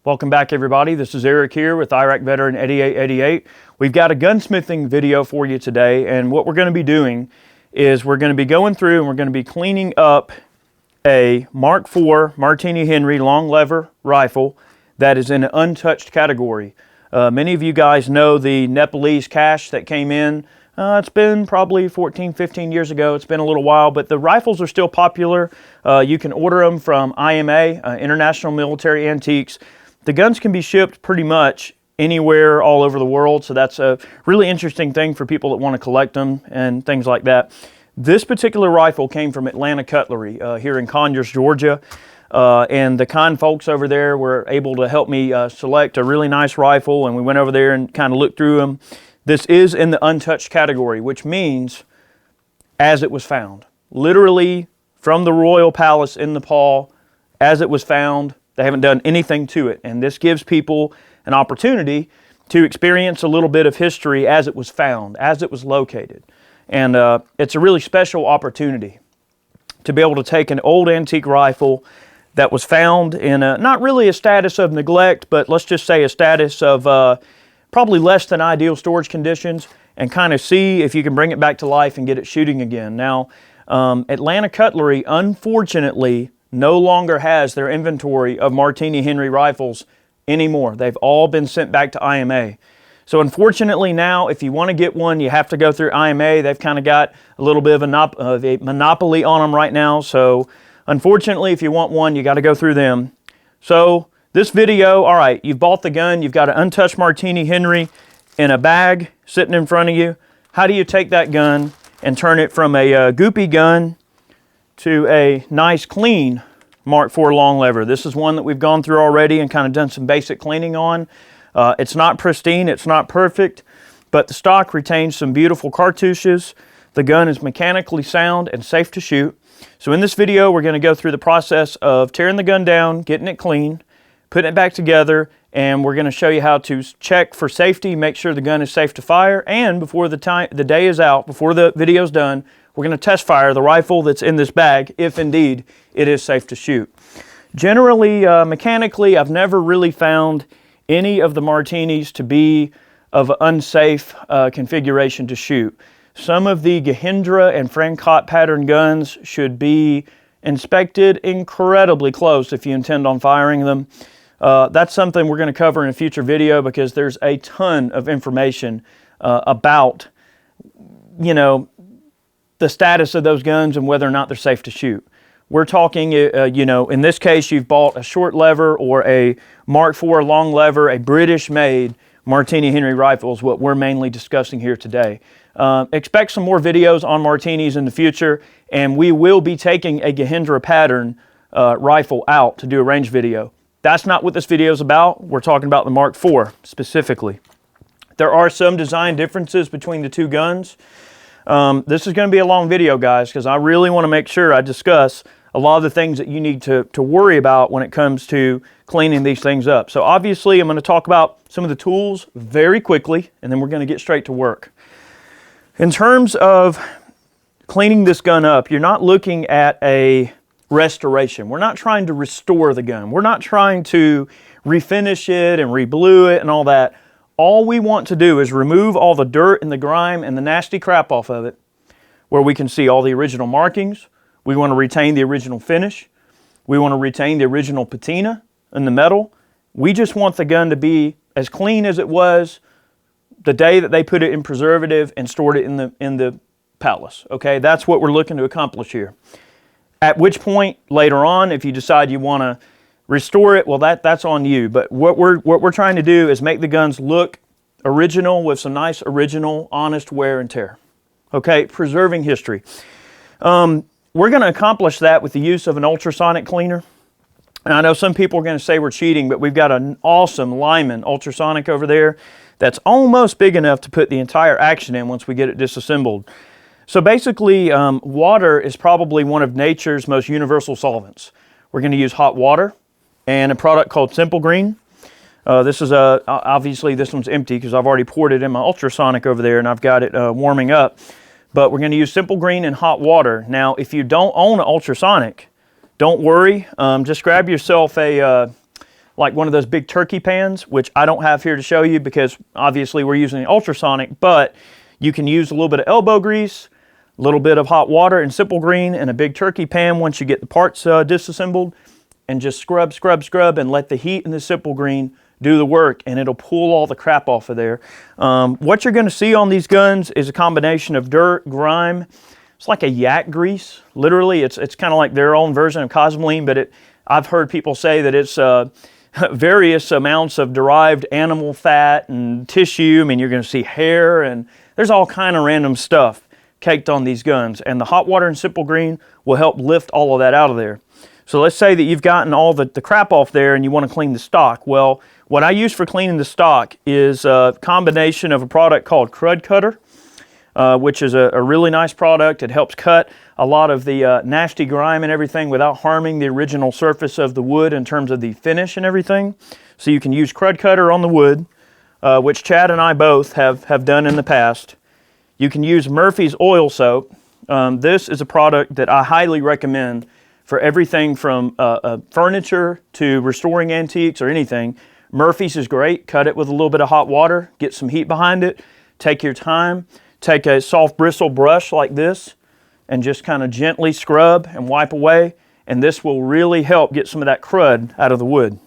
Welcome back, everybody. This is Eric here with Iraq Veteran 8888. We've got a gunsmithing video for you today, and what we're going to be doing is we're going to be going through and we're going to be cleaning up a Mark IV Martini-Henry long lever rifle that is in an untouched category. Many of you guys know the Nepalese cache that came in. It's been probably 14, 15 years ago. It's been a little while, but the rifles are still popular. You can order them from IMA, International Military Antiques. The guns can be shipped pretty much anywhere all over the world, so that's a really interesting thing for people that want to collect them and things like that. This particular rifle came from Atlanta Cutlery here in Conyers, Georgia, and the kind folks over there were able to help me select a really nice rifle, and we went over there and kind of looked through them. This is in the untouched category, which means as it was found. Literally from the Royal Palace in Nepal, as it was found. They haven't done anything to it, and this gives people an opportunity to experience a little bit of history as it was found, as it was located. And it's a really special opportunity to be able to take an old antique rifle that was found in not really a status of neglect, but let's just say a status of probably less than ideal storage conditions, and kind of see if you can bring it back to life and get it shooting again. Now, Atlanta Cutlery, unfortunately, no longer has their inventory of Martini-Henry rifles anymore. They've all been sent back to IMA. So unfortunately now, if you want to get one, you have to go through IMA. They've kind of got a little bit of a monopoly on them right now. So unfortunately, if you want one, you got to go through them. So this video, all right, you've bought the gun, you've got an untouched Martini-Henry in a bag sitting in front of you. How do you take that gun and turn it from a goopy gun to a nice clean Mark IV long lever? This is one that we've gone through already and kind of done some basic cleaning on. It's not pristine, it's not perfect, but the stock retains some beautiful cartouches. The gun is mechanically sound and safe to shoot. So in this video, we're going to go through the process of tearing the gun down, getting it clean, putting it back together, and we're going to show you how to check for safety, make sure the gun is safe to fire, and before the day is out, before the video's done, we're going to test fire the rifle that's in this bag, if indeed it is safe to shoot. Generally, mechanically, I've never really found any of the Martinis to be of unsafe configuration to shoot. Some of the Gehindra and Francot pattern guns should be inspected incredibly close if you intend on firing them. That's something we're going to cover in a future video because there's a ton of information about, you know, the status of those guns and whether or not they're safe to shoot. We're talking, you know, in this case, you've bought a short lever or a Mark IV long lever, a British-made Martini-Henry rifle is what we're mainly discussing here today. Expect some more videos on Martinis in the future, and we will be taking a Gehindra pattern rifle out to do a range video. That's not what this video is about. We're talking about the Mark IV specifically. There are some design differences between the two guns. This is going to be a long video, guys, because I really want to make sure I discuss a lot of the things that you need to worry about when it comes to cleaning these things up. So obviously, I'm going to talk about some of the tools very quickly, and then we're going to get straight to work. In terms of cleaning this gun up, you're not looking at a restoration. We're not trying to restore the gun. We're not trying to refinish it and reblue it and all that. All we want to do is remove all the dirt and the grime and the nasty crap off of it, where we can see all the original markings. We want to retain the original finish. We want to retain the original patina in the metal. We just want the gun to be as clean as it was the day that they put it in preservative and stored it in the palace. Okay, that's what we're looking to accomplish here. At which point, later on, if you decide you want to restore it, well, that's on you. But what we're trying to do is make the guns look original with some nice, original, honest wear and tear. Okay, preserving history. We're going to accomplish that with the use of an ultrasonic cleaner. And I know some people are going to say we're cheating, but we've got an awesome Lyman ultrasonic over there that's almost big enough to put the entire action in once we get it disassembled. So basically, water is probably one of nature's most universal solvents. We're going to use hot water and a product called Simple Green. This is obviously this one's empty because I've already poured it in my ultrasonic over there and I've got it warming up. But we're going to use Simple Green and hot water. Now, if you don't own an ultrasonic, don't worry. Just grab yourself a like one of those big turkey pans, which I don't have here to show you because obviously we're using the ultrasonic, but you can use a little bit of elbow grease, a little bit of hot water and simple green in a big turkey pan once you get the parts disassembled, and just scrub, scrub, scrub, and let the heat in the simple green do the work, and it'll pull all the crap off of there. What you're going to see on these guns is a combination of dirt, grime. It's like a yak grease. Literally, it's kind of like their own version of Cosmoline, but I've heard people say that it's various amounts of derived animal fat and tissue. I mean, you're going to see hair, and there's all kind of random stuff caked on these guns, and the hot water and simple green will help lift all of that out of there. So let's say that you've gotten all the crap off there and you want to clean the stock. Well, what I use for cleaning the stock is a combination of a product called Crud Cutter, which is a really nice product. It helps cut a lot of the nasty grime and everything without harming the original surface of the wood in terms of the finish and everything. So you can use Crud Cutter on the wood, which Chad and I both have done in the past. You can use Murphy's oil soap. This is a product that I highly recommend for everything from furniture to restoring antiques or anything. Murphy's is great. Cut it with a little bit of hot water, get some heat behind it, take your time, take a soft bristle brush like this and just kind of gently scrub and wipe away, and this will really help get some of that crud out of the wood.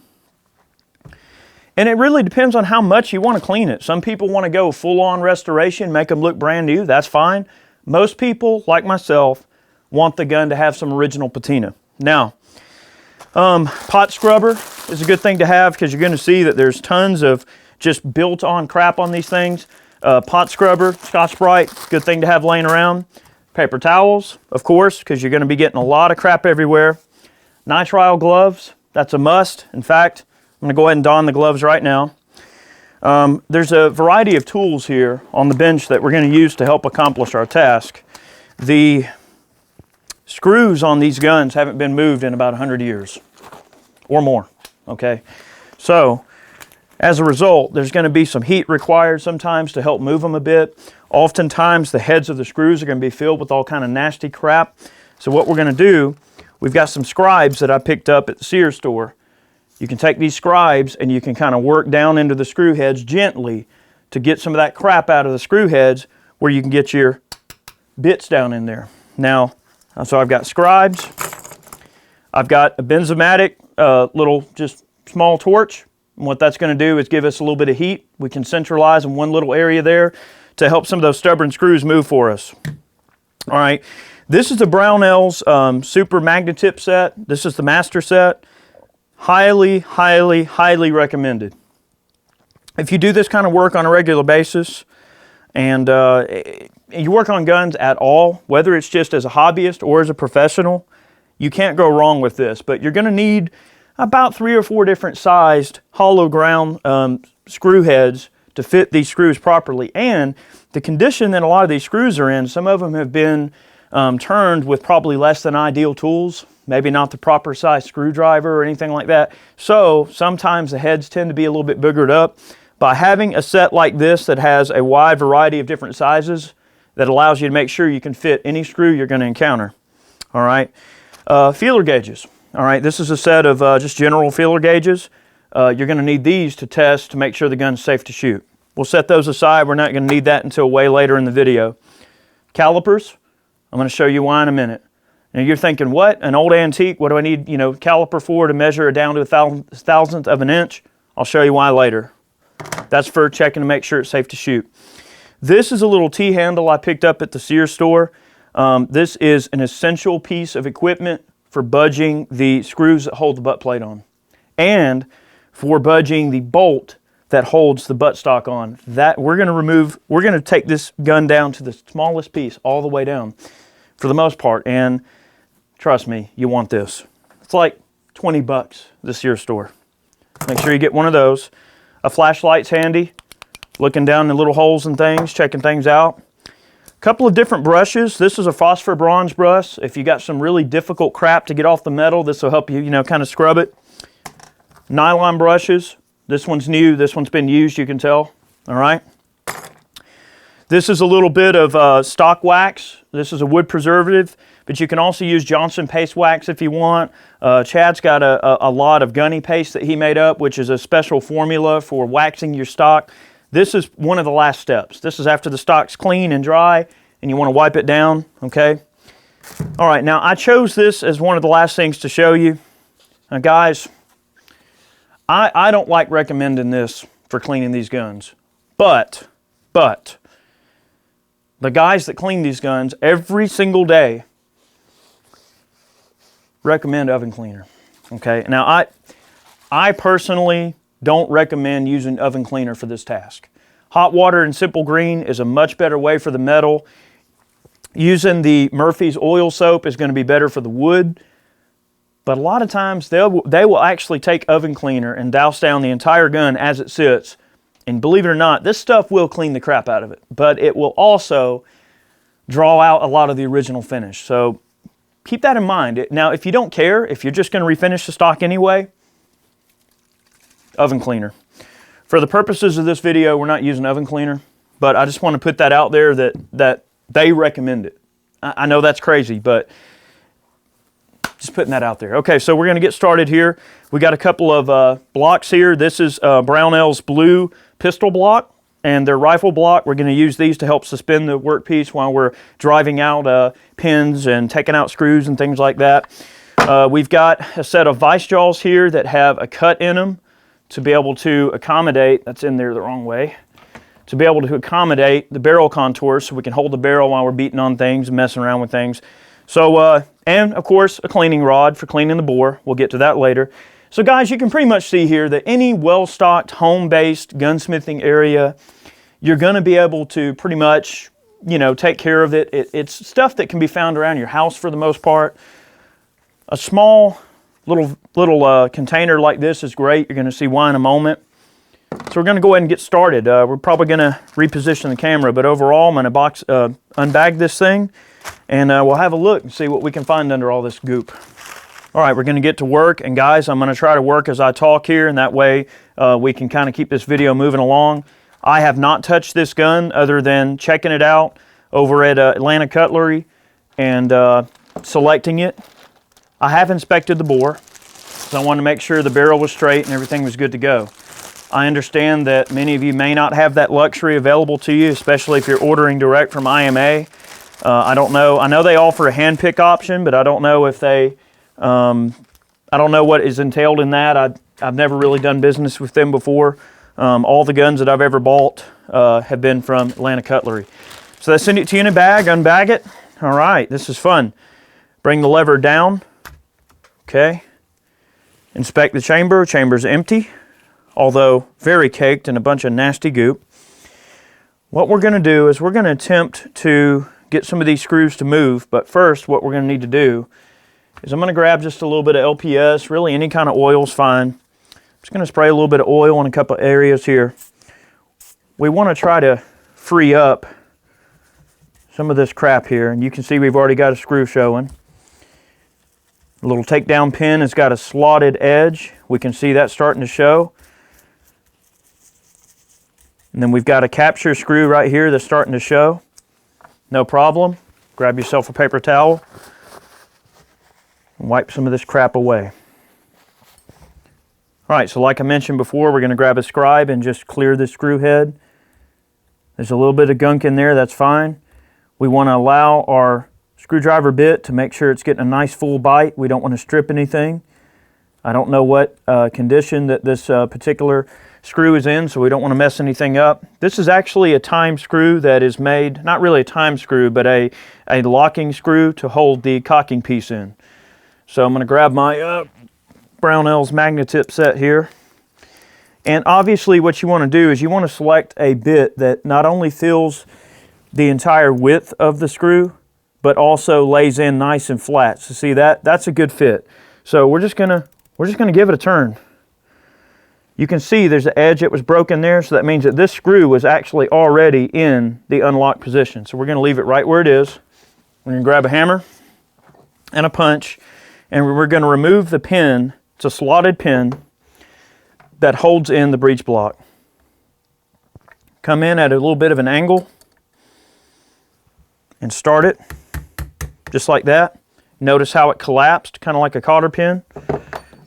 And it really depends on how much you want to clean it. Some people want to go full-on restoration, make them look brand new. That's fine. Most people, like myself, want the gun to have some original patina. Now, pot scrubber is a good thing to have because you're going to see that there's tons of just built-on crap on these things. Pot scrubber, Scotch-Brite, good thing to have laying around. Paper towels, of course, because you're going to be getting a lot of crap everywhere. Nitrile gloves, that's a must. In fact, I'm going to go ahead and don the gloves right now. There's a variety of tools here on the bench that we're going to use to help accomplish our task. The screws on these guns haven't been moved in about 100 years or more, okay? So, as a result, there's going to be some heat required sometimes to help move them a bit. Oftentimes, the heads of the screws are going to be filled with all kind of nasty crap. So what we're going to do, we've got some scribes that I picked up at the Sears store. You can take these scribes and you can kind of work down into the screw heads gently to get some of that crap out of the screw heads where you can get your bits down in there. Now, so I've got scribes. I've got a Benzomatic, little just small torch. And what that's going to do is give us a little bit of heat. We can centralize in one little area there to help some of those stubborn screws move for us. All right, this is the Brownell's Super Magnetip set. This is the master set. Highly, highly, highly recommended. If you do this kind of work on a regular basis and you work on guns at all, whether it's just as a hobbyist or as a professional, you can't go wrong with this. But you're going to need about 3 or 4 different sized hollow ground screw heads to fit these screws properly. And the condition that a lot of these screws are in, some of them have been turned with probably less than ideal tools, maybe not the proper size screwdriver or anything like that. So sometimes the heads tend to be a little bit boogered up. By having a set like this that has a wide variety of different sizes, that allows you to make sure you can fit any screw you're going to encounter. All right, feeler gauges. All right, this is a set of just general feeler gauges. You're going to need these to test to make sure the gun's safe to shoot. We'll set those aside. We're not going to need that until way later in the video. Calipers, I'm going to show you why in a minute. Now you're thinking, what? An old antique? What do I need, caliper for to measure it down to a thousandth of an inch? I'll show you why later. That's for checking to make sure it's safe to shoot. This is a little T-handle I picked up at the Sears store. This is an essential piece of equipment for budging the screws that hold the butt plate on, and for budging the bolt that holds the buttstock on. That we're going to take this gun down to the smallest piece all the way down for the most part, and trust me, you want this. It's like 20 bucks at the Sears store. Make sure you get one of those. A flashlight's handy, looking down the little holes and things, checking things out. Couple of different brushes. This is a Phosphor bronze brush. If you got some really difficult crap to get off the metal, this will help you, kind of scrub it. Nylon brushes. This one's new. This one's been used, you can tell. All right. This is a little bit of stock wax. This is a wood preservative but you can also use Johnson paste wax if you want. Chad's got a lot of gunny paste that he made up, which is a special formula for waxing your stock. This is one of the last steps. This is after the stock's clean and dry, and you want to wipe it down, okay? All right, now I chose this as one of the last things to show you. Now guys, I don't like recommending this for cleaning these guns, but the guys that clean these guns every single day recommend oven cleaner, okay? Now I personally don't recommend using oven cleaner for this task. Hot water and simple green is a much better way for the metal. Using the Murphy's oil soap is going to be better for the wood. But a lot of times they will actually take oven cleaner and douse down the entire gun as it sits. And believe it or not, this stuff will clean the crap out of it. But it will also draw out a lot of the original finish. So keep that in mind. Now, if you don't care, if you're just going to refinish the stock anyway, oven cleaner. For the purposes of this video, we're not using oven cleaner. But I just want to put that out there that they recommend it. I know that's crazy, but just putting that out there. Okay, so we're going to get started here. We got a couple of blocks here. This is Brownell's blue pistol block and their rifle block. We're going to use these to help suspend the workpiece while we're driving out pins and taking out screws and things like that. We've got a set of vice jaws here that have a cut in them to be able to accommodate, that's in there the wrong way, to be able to accommodate the barrel contours so we can hold the barrel while we're beating on things and messing around with things. So, and of course, a cleaning rod for cleaning the bore. We'll get to that later. So guys, you can pretty much see here that any well-stocked, home-based gunsmithing area, you're going to be able to pretty much, you know, take care of it. It's stuff that can be found around your house for the most part. A small little container like this is great. You're going to see why in a moment. So we're going to go ahead and get started. We're probably going to reposition the camera, but overall I'm going to unbag this thing, and we'll have a look and see what we can find under all this goop. All right, we're going to get to work, and guys, I'm going to try to work as I talk here, and that way we can kind of keep this video moving along. I have not touched this gun other than checking it out over at Atlanta Cutlery and selecting it. I have inspected the bore, so I wanted to make sure the barrel was straight and everything was good to go. I understand that many of you may not have that luxury available to you, especially if you're ordering direct from IMA. I don't know. I know they offer a hand pick option, but I don't know if they, I don't know what is entailed in that. I've never really done business with them before. All the guns that I've ever bought have been from Atlanta Cutlery. So they send it to you in a bag, unbag it. All right, this is fun. Bring the lever down. Okay. Inspect the chamber. Chamber's empty, although very caked in a bunch of nasty goop. What we're going to do is we're going to attempt to get some of these screws to move, but first what we're going to need to do is I'm going to grab just a little bit of LPS, really any kind of oil is fine. I'm just going to spray a little bit of oil in a couple of areas here. We want to try to free up some of this crap here, and you can see we've already got a screw showing. A little takedown pin has got a slotted edge. We can see that starting to show. And then we've got a capture screw right here that's starting to show. No problem. Grab yourself a paper towel and wipe some of this crap away. All right, so like I mentioned before, we're going to grab a scribe and just clear the screw head. There's a little bit of gunk in there, that's fine. We want to allow our screwdriver bit to make sure it's getting a nice full bite. We don't want to strip anything. I don't know what condition that this particular screw is in, so we don't want to mess anything up. This is actually a time screw that is made, not really a time screw, but a locking screw to hold the cocking piece in. So I'm going to grab my Brownell's Magnetip set here. And obviously what you want to do is you want to select a bit that not only fills the entire width of the screw, but also lays in nice and flat. So see that's a good fit. So we're just gonna give it a turn. You can see there's an edge that was broken there, so that means that this screw was actually already in the unlocked position. So we're going to leave it right where it is. We're going to grab a hammer and a punch, and we're going to remove the pin. It's a slotted pin that holds in the breech block. Come in at a little bit of an angle and start it just like that. Notice how it collapsed, kind of like a cotter pin.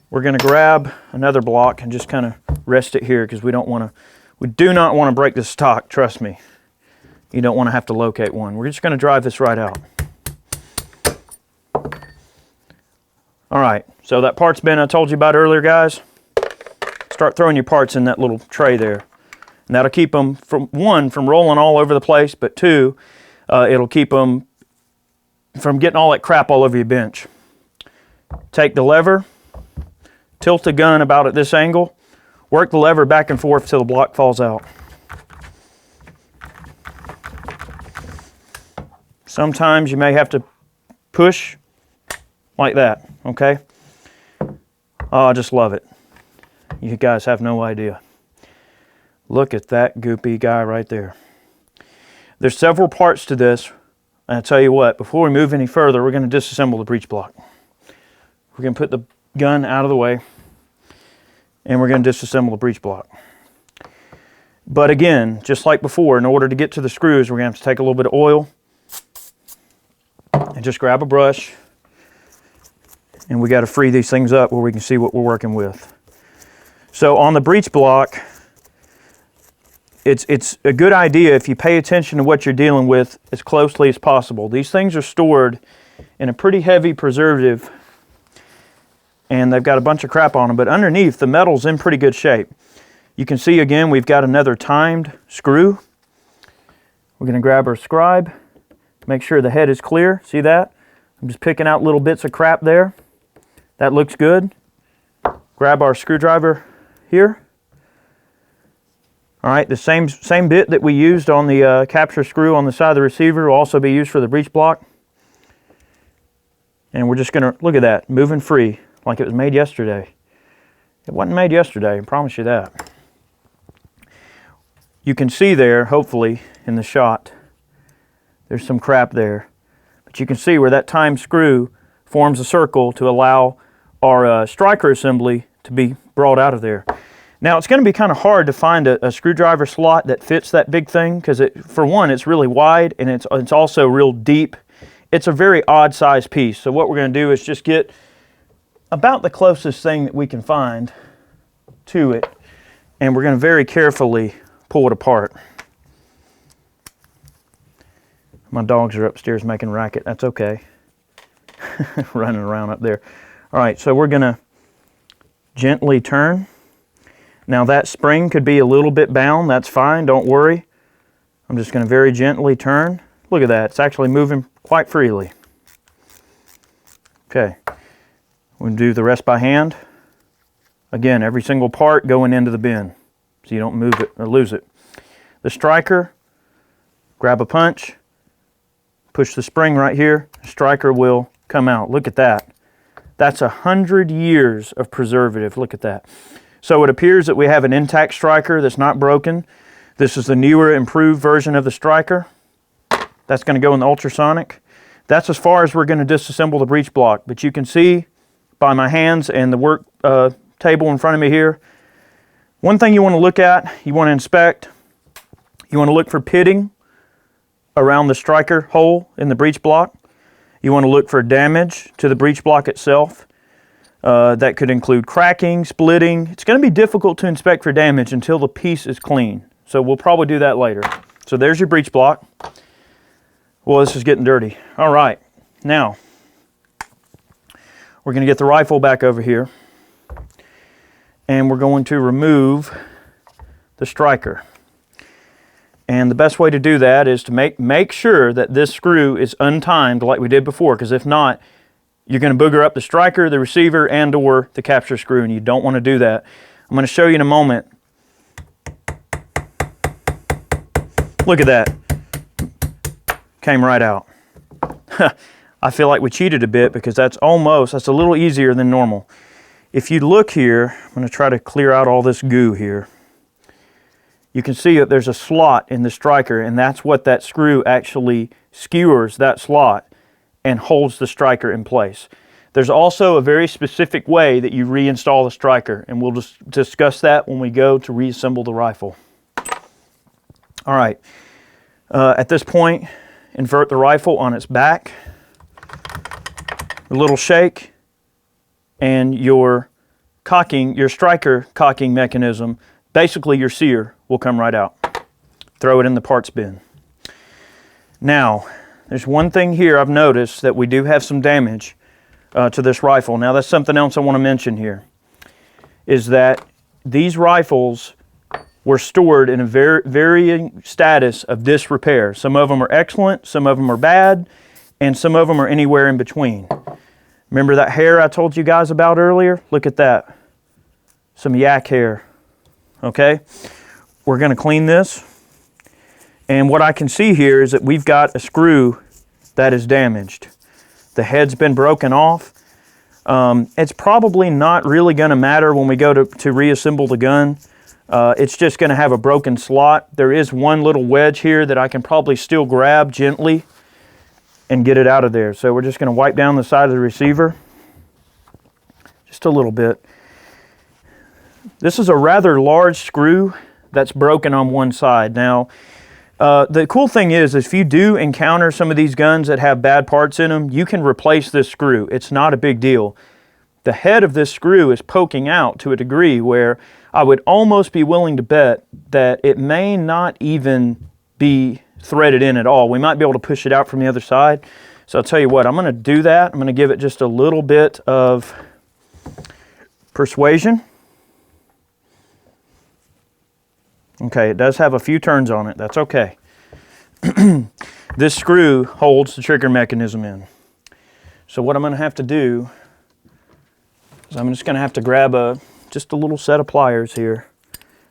We're going to grab another block and just kind of rest it here because we do not want to break this stock, trust me. You don't want to have to locate one. We're just going to drive this right out. All right, so that parts bin I told you about earlier, guys. Start throwing your parts in that little tray there. And that'll keep them, from rolling all over the place, but two, it'll keep them from getting all that crap all over your bench. Take the lever, tilt the gun about at this angle, work the lever back and forth till the block falls out. Sometimes you may have to push like that, okay? Oh, I just love it. You guys have no idea. Look at that goopy guy right there. There's several parts to this. And I'll tell you what, before we move any further, we're going to disassemble the breech block. We're going to put the gun out of the way, and we're going to disassemble the breech block. But again, just like before, in order to get to the screws, we're going to have to take a little bit of oil and just grab a brush, and we got to free these things up where we can see what we're working with. So on the breech block, it's a good idea if you pay attention to what you're dealing with as closely as possible. These things are stored in a pretty heavy preservative, and they've got a bunch of crap on them, but underneath the metal's in pretty good shape. You can see again we've got another timed screw. We're going to grab our scribe, make sure the head is clear. See that? I'm just picking out little bits of crap there. That looks good. Grab our screwdriver here. All right, the same bit that we used on the capture screw on the side of the receiver will also be used for the breech block. And we're just going to, look at that, moving free like it was made yesterday. It wasn't made yesterday, I promise you that. You can see there, hopefully, in the shot, there's some crap there. But you can see where that timed screw forms a circle to allow our striker assembly to be brought out of there. Now, it's going to be kind of hard to find a screwdriver slot that fits that big thing because, for one, it's really wide and it's also real deep. It's a very odd size piece. So what we're going to do is just get about the closest thing that we can find to it, and we're going to very carefully pull it apart. My dogs are upstairs making racket. That's okay. Running around up there. All right, so we're going to gently turn. Now that spring could be a little bit bound. That's fine, don't worry. I'm just going to very gently turn. Look at that, it's actually moving quite freely. Okay, we'll do the rest by hand. Again, every single part going into the bin so you don't move it or lose it. The striker, grab a punch, push the spring right here, the striker will come out. Look at that. That's 100 years of preservative, look at that. So it appears that we have an intact striker that's not broken. This is the newer, improved version of the striker. That's going to go in the ultrasonic. That's as far as we're going to disassemble the breech block. But you can see by my hands and the work table in front of me here, one thing you want to look at, you want to inspect, you want to look for pitting around the striker hole in the breech block. You want to look for damage to the breech block itself. That could include cracking, splitting. It's going to be difficult to inspect for damage until the piece is clean. So we'll probably do that later. So there's your breech block. Well, this is getting dirty. All right, now we're going to get the rifle back over here, and we're going to remove the striker. And the best way to do that is to make sure that this screw is untimed like we did before, because if not, you're going to booger up the striker, the receiver, and or the capture screw, and you don't want to do that. I'm going to show you in a moment. Look at that. Came right out. I feel like we cheated a bit because that's a little easier than normal. If you look here, I'm going to try to clear out all this goo here. You can see that there's a slot in the striker, and that's what that screw actually skewers that slot and holds the striker in place. There's also a very specific way that you reinstall the striker, and we'll just discuss that when we go to reassemble the rifle. All right, at this point, invert the rifle on its back. a little shake, and your striker cocking mechanism, basically your sear, will come right out. Throw it in the parts bin. Now, there's one thing here I've noticed, that we do have some damage to this rifle. Now, that's something else I want to mention here, is that these rifles were stored in a varying status of disrepair. Some of them are excellent, some of them are bad, and some of them are anywhere in between. Remember that hair I told you guys about earlier? Look at that. Some yak hair. Okay? We're going to clean this. And what I can see here is that we've got a screw that is damaged. The head's been broken off. It's probably not really going to matter when we go to reassemble the gun. It's just going to have a broken slot. There is one little wedge here that I can probably still grab gently and get it out of there. So we're just going to wipe down the side of the receiver. Just a little bit. This is a rather large screw that's broken on one side. Now, the cool thing is if you do encounter some of these guns that have bad parts in them, you can replace this screw. It's not a big deal. The head of this screw is poking out to a degree where I would almost be willing to bet that it may not even be threaded in at all. We might be able to push it out from the other side. So I'll tell you what, I'm going to do that. I'm going to give it just a little bit of persuasion. Okay, it does have a few turns on it. That's okay. This screw holds the trigger mechanism in. So what I'm going to have to do is I'm just going to have to grab just a little set of pliers here.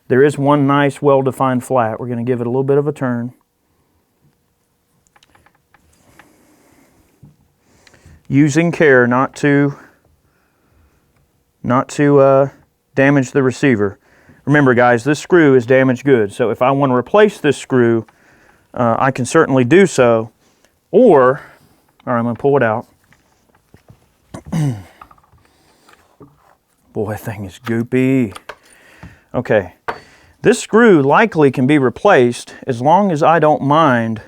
There is one nice well-defined flat. We're going to give it a little bit of a turn. Using care not to damage the receiver. Remember guys, this screw is damaged goods, so if I want to replace this screw, I can certainly do so. Or, all right, I'm going to pull it out. Boy, that thing is goopy. Okay, this screw likely can be replaced as long as I don't mind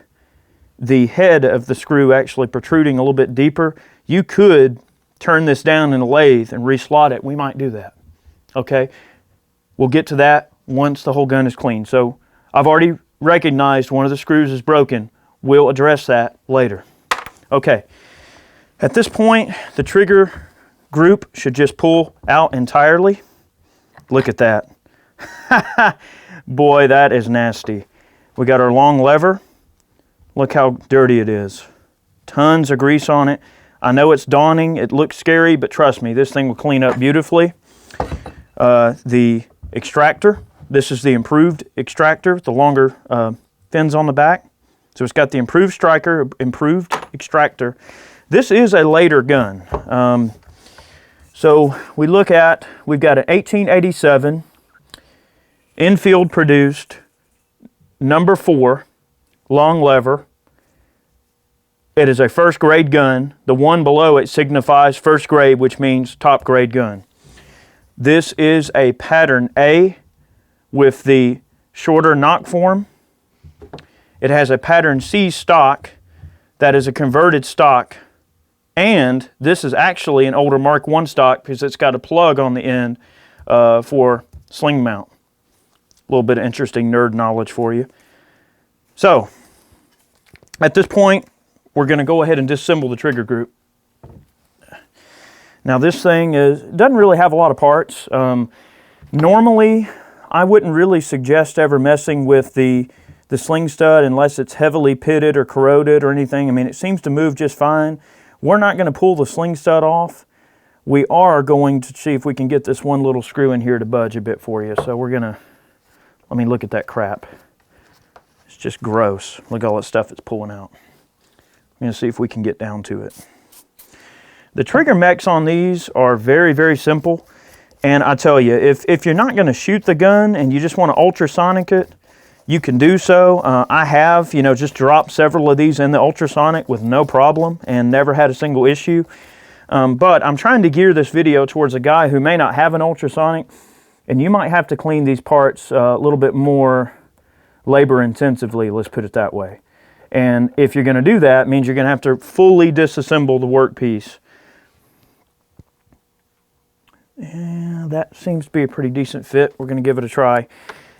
the head of the screw actually protruding a little bit deeper. You could turn this down in a lathe and reslot it. We might do that, okay? We'll get to that once the whole gun is clean. So I've already recognized one of the screws is broken. We'll address that later. Okay, at this point, the trigger group should just pull out entirely. Look at that. Boy, that is nasty. We got our long lever. Look how dirty it is. Tons of grease on it. I know it's daunting, it looks scary, but trust me, this thing will clean up beautifully. The extractor, this is the improved extractor, the longer fins on the back. So it's got the improved striker, improved extractor. This is a later gun. So we've got an 1887 Enfield produced number 4 long lever. It is a first grade gun. The one below it signifies first grade, which means top grade gun. This is a pattern A with the shorter knock form. It has a pattern C stock that is a converted stock. And this is actually an older Mark I stock because it's got a plug on the end for sling mount. A little bit of interesting nerd knowledge for you. So, at this point, we're going to go ahead and disassemble the trigger group. Now this thing doesn't really have a lot of parts. Normally, I wouldn't really suggest ever messing with the sling stud unless it's heavily pitted or corroded or anything. I mean, it seems to move just fine. We're not going to pull the sling stud off. We are going to see if we can get this one little screw in here to budge a bit for you. So we're going to, let me look at that crap. It's just gross. Look at all that stuff it's pulling out. I'm going to see if we can get down to it. The trigger mechs on these are very, very simple. And I tell you, if you're not going to shoot the gun and you just want to ultrasonic it, you can do so. I have, just dropped several of these in the ultrasonic with no problem and never had a single issue. But I'm trying to gear this video towards a guy who may not have an ultrasonic, and you might have to clean these parts a little bit more labor intensively, let's put it that way. And if you're going to do that, it means you're going to have to fully disassemble the workpiece. Yeah, that seems to be a pretty decent fit. We're going to give it a try.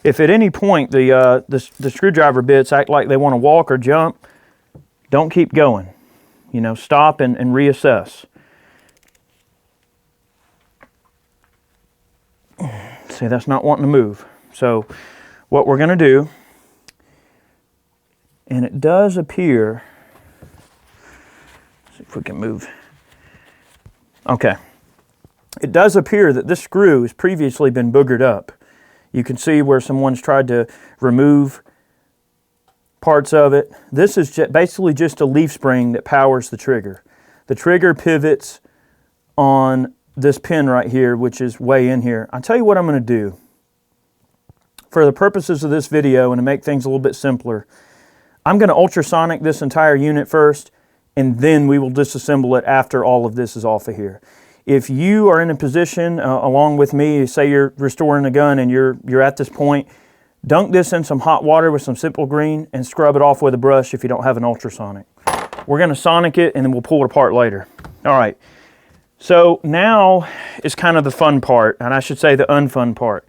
If at any point the screwdriver bits act like they want to walk or jump, don't keep going. You know, stop and reassess. See, that's not wanting to move. So what we're going to do, and it does appear, let's see if we can move. Okay. It does appear that this screw has previously been boogered up. You can see where someone's tried to remove parts of it. This is basically just a leaf spring that powers the trigger. The trigger pivots on this pin right here, which is way in here. I'll tell you what I'm going to do. For the purposes of this video and to make things a little bit simpler, I'm going to ultrasonic this entire unit first, and then we will disassemble it after all of this is off of here. If you are in a position, along with me, say you're restoring a gun and you're at this point, dunk this in some hot water with some simple green and scrub it off with a brush if you don't have an ultrasonic. We're going to sonic it and then we'll pull it apart later. All right, so now is kind of the fun part, and I should say the unfun part.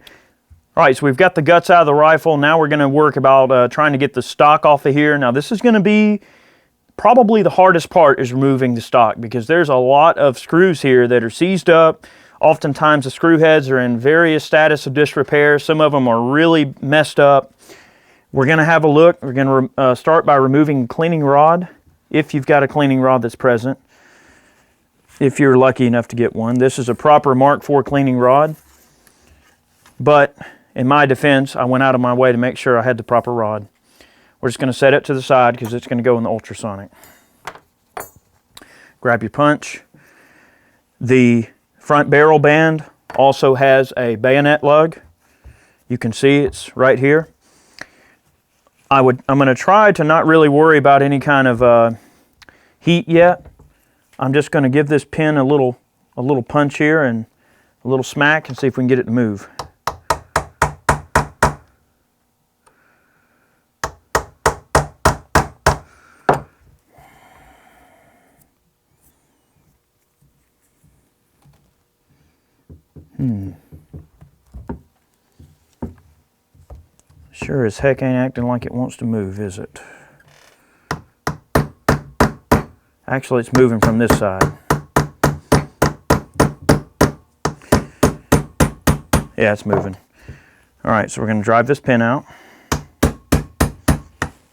All right, so we've got the guts out of the rifle. Now we're going to work about trying to get the stock off of here. Now this is going to be probably the hardest part, is removing the stock, because there's a lot of screws here that are seized up. Oftentimes the screw heads are in various status of disrepair. Some of them are really messed up. We're going to have a look. We're going to start by removing a cleaning rod, if you've got a cleaning rod that's present, if you're lucky enough to get one. This is a proper Mark IV cleaning rod, but in my defense, I went out of my way to make sure I had the proper rod. We're just going to set it to the side because it's going to go in the ultrasonic. Grab your punch. The front barrel band also has a bayonet lug. You can see it's right here. I'm going to try to not really worry about any kind of heat yet. I'm just going to give this pin a little punch here and a little smack and see if we can get it to move. Sure as heck ain't acting like it wants to move, is it? Actually, it's moving from this side. Yeah, it's moving. All right, so we're going to drive this pin out.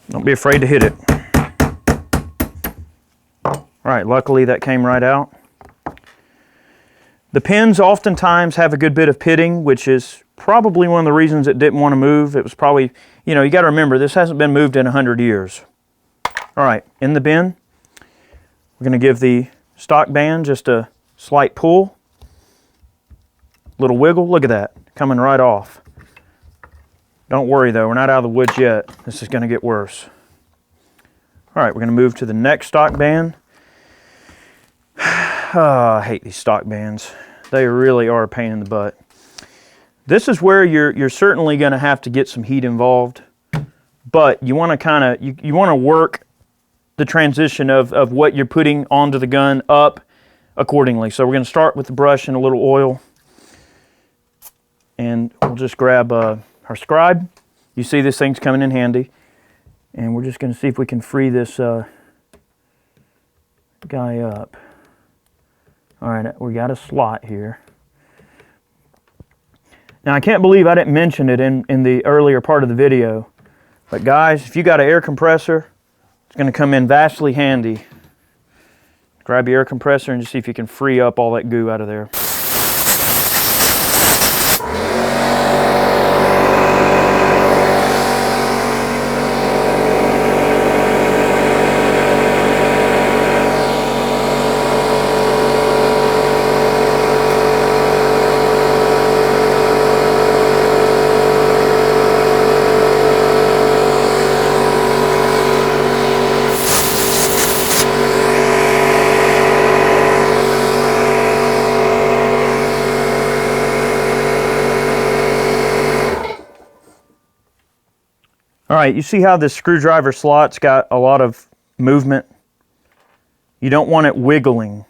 Don't be afraid to hit it. All right, luckily that came right out. The pins oftentimes have a good bit of pitting, which is probably one of the reasons it didn't want to move. It was probably, you know, you got to remember, this hasn't been moved in 100 years. All right, in the bin, we're going to give the stock band just a slight pull. Little wiggle, look at that, coming right off. Don't worry though, we're not out of the woods yet. This is going to get worse. All right, we're going to move to the next stock band. Oh, I hate these stock bands. They really are a pain in the butt. This is where you're certainly going to have to get some heat involved, but you want to kind of you want to work the transition of what you're putting onto the gun up accordingly. So we're going to start with the brush and a little oil, and we'll just grab our scribe. You see this thing's coming in handy, and we're just going to see if we can free this guy up. All right, we got a slot here. Now, I can't believe I didn't mention it in the earlier part of the video, but guys, if you got an air compressor, it's going to come in vastly handy. Grab your air compressor and just see if you can free up all that goo out of there. All right, you see how this screwdriver slot's got a lot of movement? You don't want it wiggling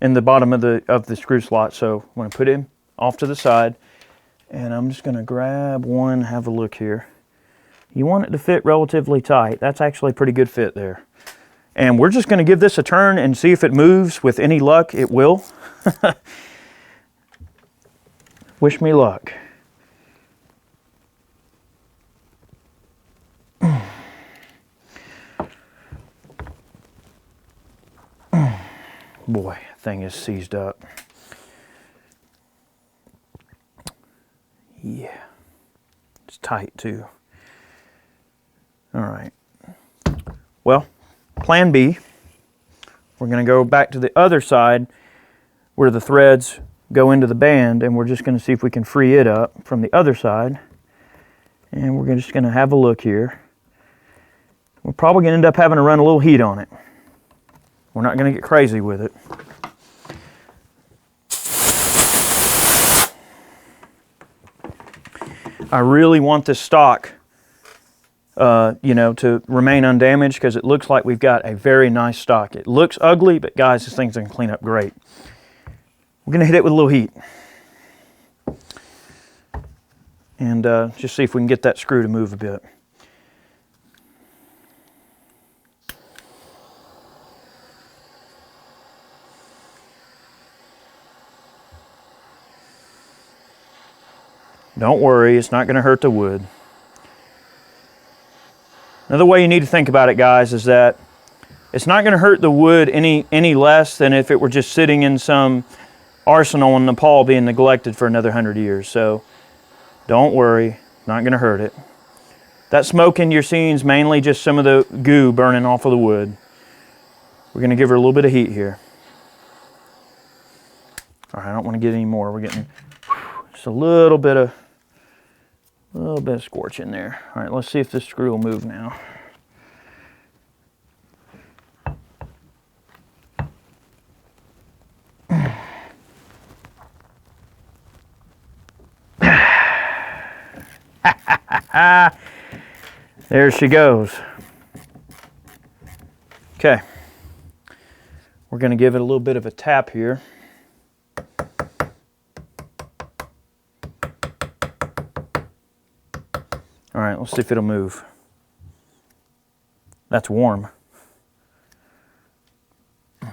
in the bottom of the screw slot. So I'm going to put him off to the side, and I'm just going to grab one, have a look here. You want it to fit relatively tight. That's actually a pretty good fit there. And we're just going to give this a turn and see if it moves. With any luck, it will. Wish me luck. Boy, thing is seized up. Yeah, it's tight too. All right. Well, plan B, we're going to go back to the other side where the threads go into the band, and we're just going to see if we can free it up from the other side. And we're just going to have a look here. We're probably going to end up having to run a little heat on it. We're not going to get crazy with it. I really want this stock, to remain undamaged, because it looks like we've got a very nice stock. It looks ugly, but guys, this thing's going to clean up great. We're going to hit it with a little heat. And just see if we can get that screw to move a bit. Don't worry, it's not going to hurt the wood. Another way you need to think about it, guys, is that it's not going to hurt the wood any less than if it were just sitting in some arsenal in Nepal being neglected for another 100 years. So don't worry, not going to hurt it. That smoking you're seeing is mainly just some of the goo burning off of the wood. We're going to give her a little bit of heat here. All right, I don't want to get any more. We're getting just a little bit of scorch in there. All right, let's see if this screw will move now. There she goes. Okay. We're going to give it a little bit of a tap here. All right, let's see if it'll move. That's warm. Okay,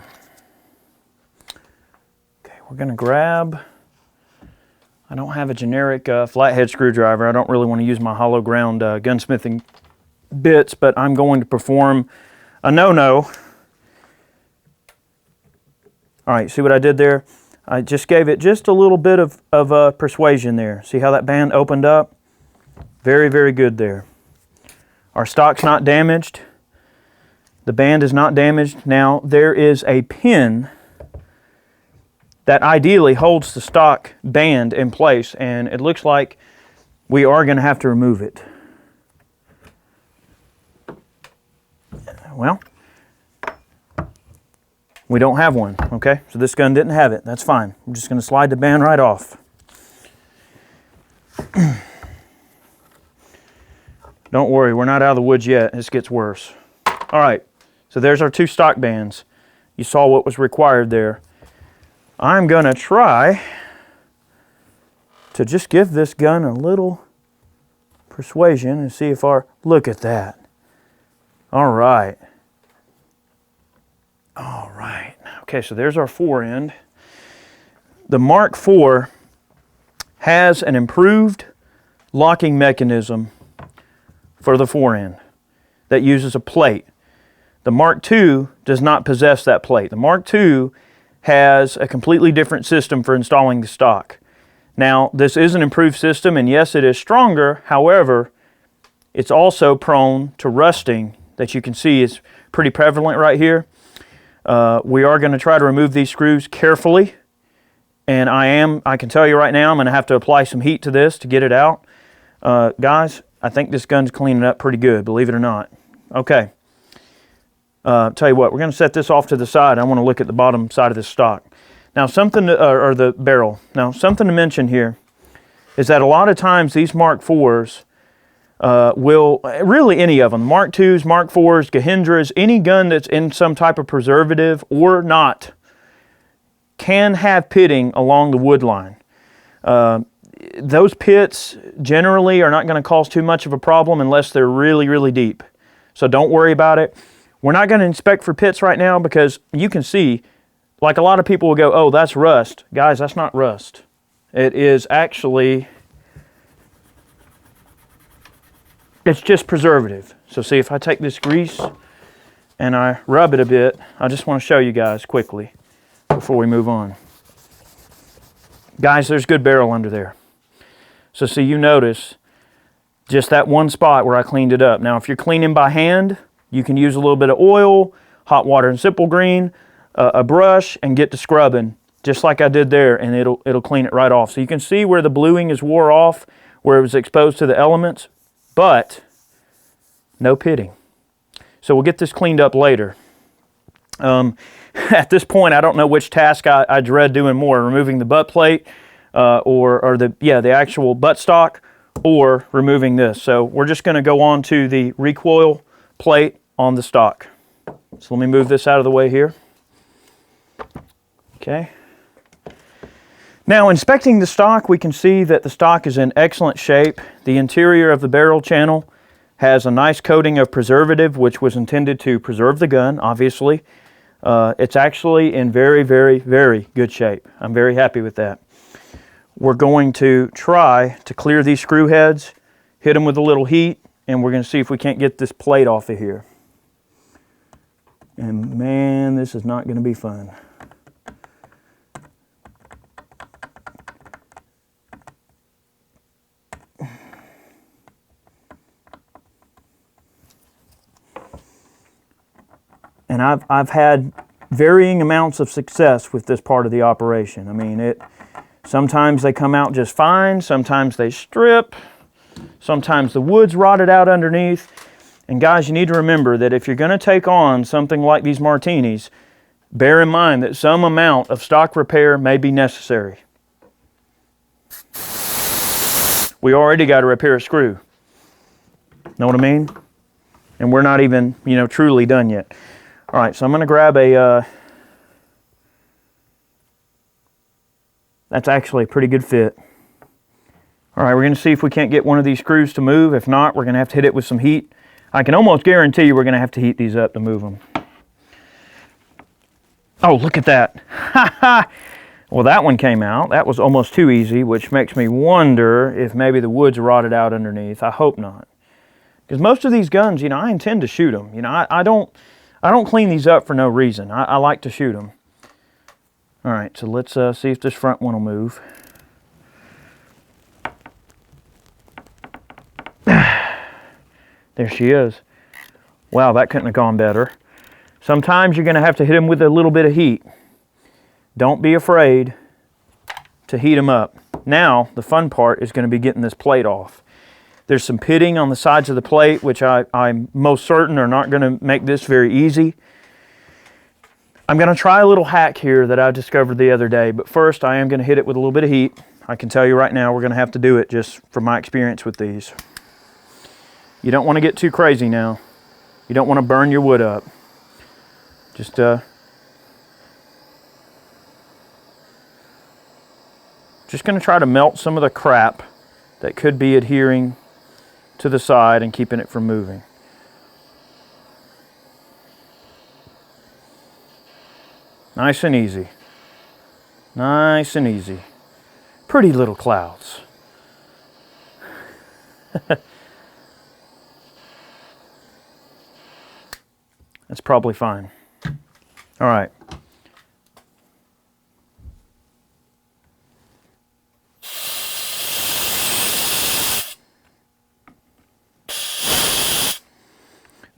we're going to grab, I don't have a generic flathead screwdriver. I don't really want to use my hollow ground gunsmithing bits, but I'm going to perform a no-no. All right, see what I did there? I just gave it just a little bit of persuasion there. See how that band opened up? Very, very good there. Our stock's not damaged. The band is not damaged. Now, there is a pin that ideally holds the stock band in place, and it looks like we are going to have to remove it. Well, we don't have one, okay? So this gun didn't have it. That's fine. I'm just going to slide the band right off. Don't worry, we're not out of the woods yet. This gets worse. All right, so there's our two stock bands. You saw what was required there. I'm going to try to just give this gun a little persuasion and see if look at that. All right. All right. Okay, so there's our fore end. The Mark IV has an improved locking mechanism for the fore end that uses a plate. The Mark II does not possess that plate. The Mark II has a completely different system for installing the stock. Now, this is an improved system, and yes, it is stronger. However, it's also prone to rusting that you can see is pretty prevalent right here. We are going to try to remove these screws carefully, and I can tell you right now, I'm going to have to apply some heat to this to get it out. Guys, I think this gun's cleaning up pretty good, believe it or not. Okay. Tell you what, we're going to set this off to the side. I want to look at the bottom side of this stock. Now, or the barrel. Now, something to mention here is that a lot of times these Mark IVs will, really any of them, Mark IIs, Mark IVs, Gahindras, any gun that's in some type of preservative or not, can have pitting along the wood line. Those pits generally are not going to cause too much of a problem unless they're really, really deep. So don't worry about it. We're not going to inspect for pits right now because you can see, like a lot of people will go, oh, that's rust. Guys, that's not rust. It is actually, it's just preservative. So see, if I take this grease and I rub it a bit, I just want to show you guys quickly before we move on. Guys, there's good barrel under there. So see, you notice just that one spot where I cleaned it up. Now, if you're cleaning by hand, you can use a little bit of oil, hot water and simple green, a brush, and get to scrubbing, just like I did there, and it'll clean it right off. So you can see where the bluing is wore off, where it was exposed to the elements, but no pitting. So we'll get this cleaned up later. At this point, I don't know which task I dread doing more, removing the butt plate or the actual butt stock, or removing this. So we're just going to go on to the recoil plate on the stock. So let me move this out of the way here. Okay. Now, inspecting the stock, we can see that the stock is in excellent shape. The interior of the barrel channel has a nice coating of preservative, which was intended to preserve the gun, obviously. It's actually in very, very, very good shape. I'm very happy with that. We're going to try to clear these screw heads, hit them with a little heat, and we're going to see if we can't get this plate off of here. And man, this is not going to be fun. And I've had varying amounts of success with this part of the operation. I mean, sometimes they come out just fine, sometimes they strip, sometimes the wood's rotted out underneath. And guys, you need to remember that if you're going to take on something like these Martinis, bear in mind that some amount of stock repair may be necessary. We already got to repair a screw. Know what I mean? And we're not even, truly done yet. All right, so I'm going to grab that's actually a pretty good fit. All right, we're going to see if we can't get one of these screws to move. If not, we're going to have to hit it with some heat. I can almost guarantee you we're going to have to heat these up to move them. Oh, look at that. Well, that one came out. That was almost too easy, which makes me wonder if maybe the wood's rotted out underneath. I hope not. Because most of these guns, I intend to shoot them. I don't clean these up for no reason. I like to shoot them. All right, so let's see if this front one will move. There she is. Wow, that couldn't have gone better. Sometimes you're going to have to hit them with a little bit of heat. Don't be afraid to heat them up. Now, the fun part is going to be getting this plate off. There's some pitting on the sides of the plate, which I'm most certain are not going to make this very easy. I'm going to try a little hack here that I discovered the other day, but first I am going to hit it with a little bit of heat. I can tell you right now we're going to have to do it just from my experience with these. You don't want to get too crazy now. You don't want to burn your wood up. Just going to try to melt some of the crap that could be adhering to the side and keeping it from moving. Nice and easy. Nice and easy. Pretty little clouds. That's probably fine. All right.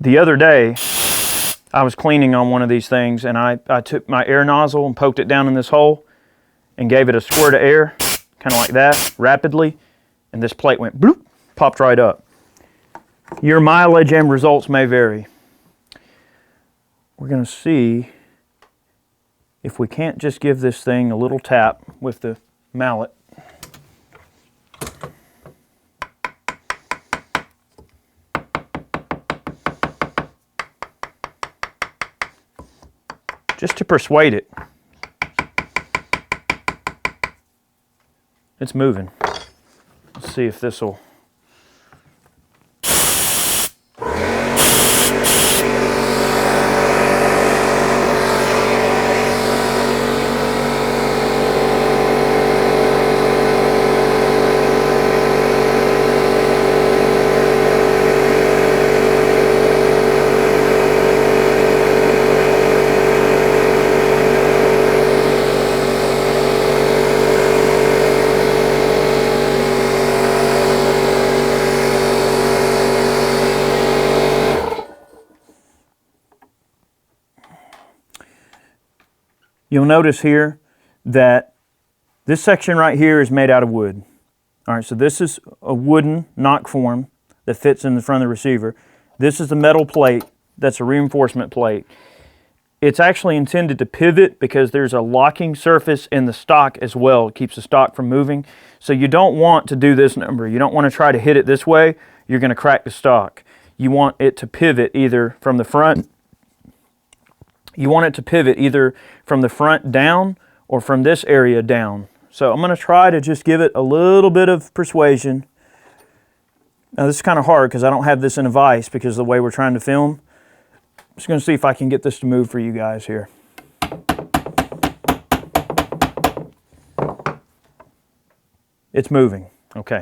The other day, I was cleaning on one of these things, and I took my air nozzle and poked it down in this hole and gave it a squirt of air, kind of like that, rapidly, and this plate went bloop, popped right up. Your mileage and results may vary. We're going to see if we can't just give this thing a little tap with the mallet. Just to persuade it. It's moving. Let's see if this will... You'll notice here that this section right here is made out of wood. All right, so this is a wooden knock form that fits in the front of the receiver. This is the metal plate that's a reinforcement plate. It's actually intended to pivot because there's a locking surface in the stock as well. It keeps the stock from moving. So you don't want to do this number. You don't want to try to hit it this way. You're going to crack the stock. You want it to pivot either from the front. You want it to pivot either from the front down or from this area down. So I'm going to try to just give it a little bit of persuasion. Now this is kind of hard because I don't have this in a vise because of the way we're trying to film. I'm just going to see if I can get this to move for you guys here. It's moving. Okay.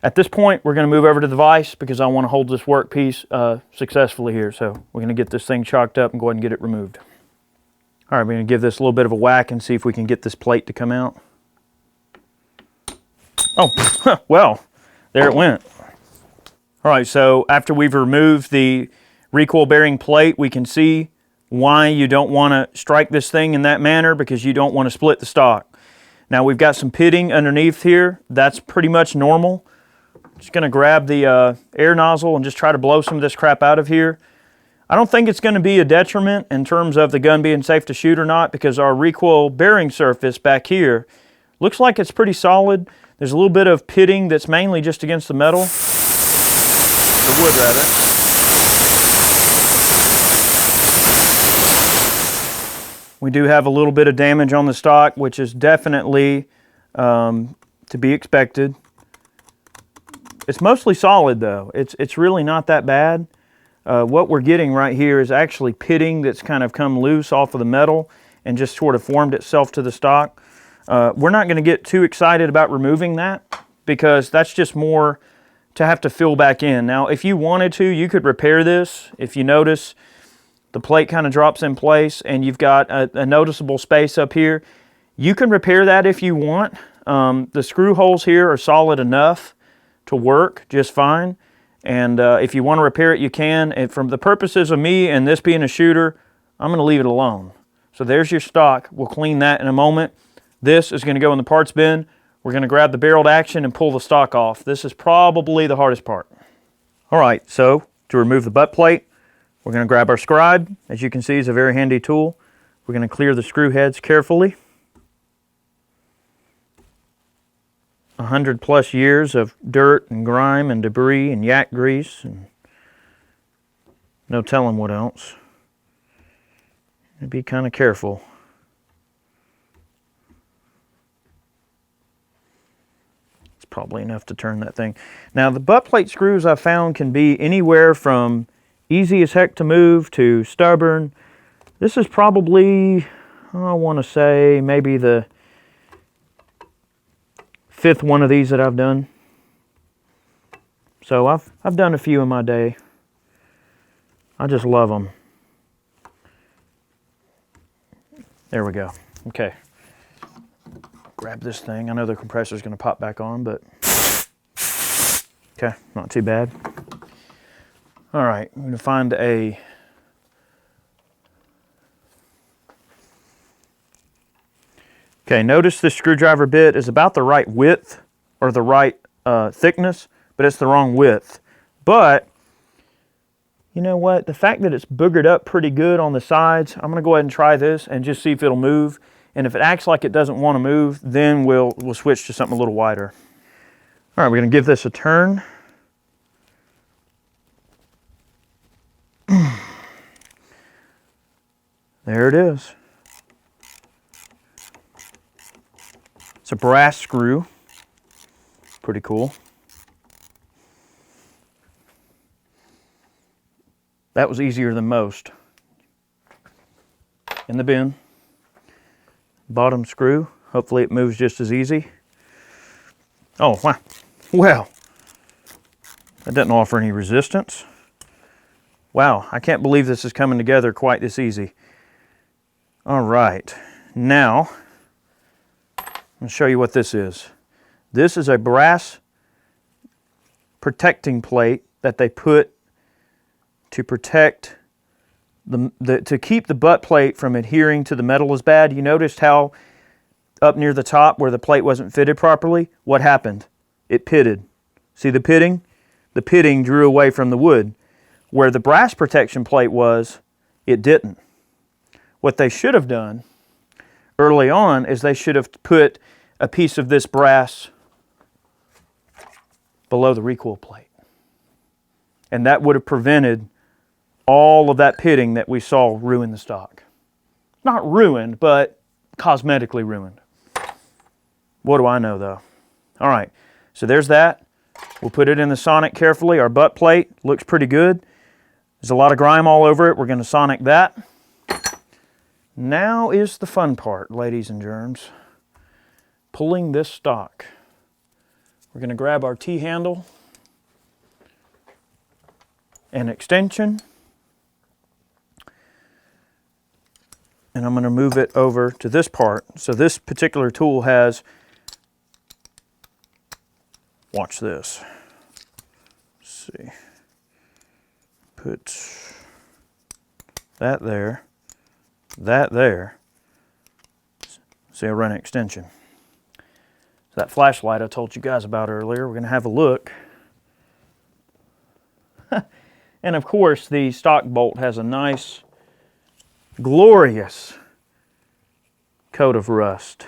At this point, we're going to move over to the vise because I want to hold this workpiece successfully here. So we're going to get this thing chalked up and go ahead and get it removed. All right, we're going to give this a little bit of a whack and see if we can get this plate to come out. Oh, well, there it went. All right, so after we've removed the recoil bearing plate, we can see why you don't want to strike this thing in that manner because you don't want to split the stock. Now we've got some pitting underneath here. That's pretty much normal. Just going to grab the air nozzle and just try to blow some of this crap out of here. I don't think it's going to be a detriment in terms of the gun being safe to shoot or not because our recoil bearing surface back here looks like it's pretty solid. There's a little bit of pitting that's mainly just against the metal. The wood, rather. We do have a little bit of damage on the stock, which is definitely to be expected. It's mostly solid though. It's really not that bad. What we're getting right here is actually pitting that's kind of come loose off of the metal and just sort of formed itself to the stock. We're not going to get too excited about removing that because that's just more to have to fill back in. Now, if you wanted to, you could repair this. If you notice, the plate kind of drops in place and you've got a noticeable space up here. You can repair that if you want. The screw holes here are solid enough to work just fine. And if you want to repair it, you can. And from the purposes of me and this being a shooter, I'm going to leave it alone. So there's your stock. We'll clean that in a moment. This is going to go in the parts bin. We're going to grab the barreled action and pull the stock off. This is probably the hardest part. All right, so to remove the butt plate, we're going to grab our scribe. As you can see, it's a very handy tool. We're going to clear the screw heads carefully. 100+ years of dirt and grime and debris and yak grease and no telling what else. Be kind of careful. It's probably enough to turn that thing. Now the butt plate screws I've found can be anywhere from easy as heck to move to stubborn. This is probably, I want to say, maybe the 5th one of these that I've done. So I've done a few in my day. I just love them. There we go. Okay. Grab this thing. I know the compressor's going to pop back on, but okay, not too bad. All right, I'm going to find a okay, notice this screwdriver bit is about the right width or the right thickness, but it's the wrong width. But you know what? The fact that it's boogered up pretty good on the sides, I'm going to go ahead and try this and just see if it'll move. And if it acts like it doesn't want to move, then we'll switch to something a little wider. All right, we're going to give this a turn. There it is. It's a brass screw. Pretty cool. That was easier than most. In the bin. Bottom screw. Hopefully it moves just as easy. Oh, wow. Well, that doesn't offer any resistance. Wow, I can't believe this is coming together quite this easy. All right, now, I'm going to show you what this is. This is a brass protecting plate that they put to protect to keep the butt plate from adhering to the metal as bad. You noticed how up near the top where the plate wasn't fitted properly? What happened? It pitted. See the pitting? The pitting drew away from the wood. Where the brass protection plate was, it didn't. What they should have done early on is they should have put a piece of this brass below the recoil plate. And that would have prevented all of that pitting that we saw ruin the stock. Not ruined, but cosmetically ruined. What do I know though? All right, so there's that. We'll put it in the Sonic carefully. Our butt plate looks pretty good. There's a lot of grime all over it. We're going to Sonic that. Now is the fun part, ladies and germs. Pulling this stock. We're going to grab our T-handle and extension. And I'm going to move it over to this part. So this particular tool has, watch this. Let's see. Put that there, that there. See, I run an extension. So that flashlight I told you guys about earlier, we're going to have a look. And of course, the stock bolt has a nice, glorious coat of rust.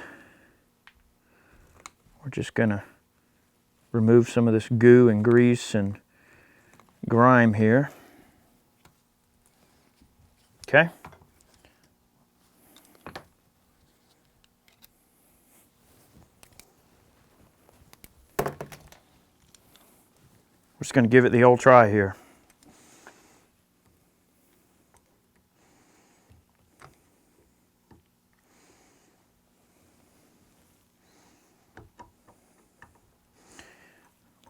We're just going to remove some of this goo and grease and grime here. Okay. We're just going to give it the old try here.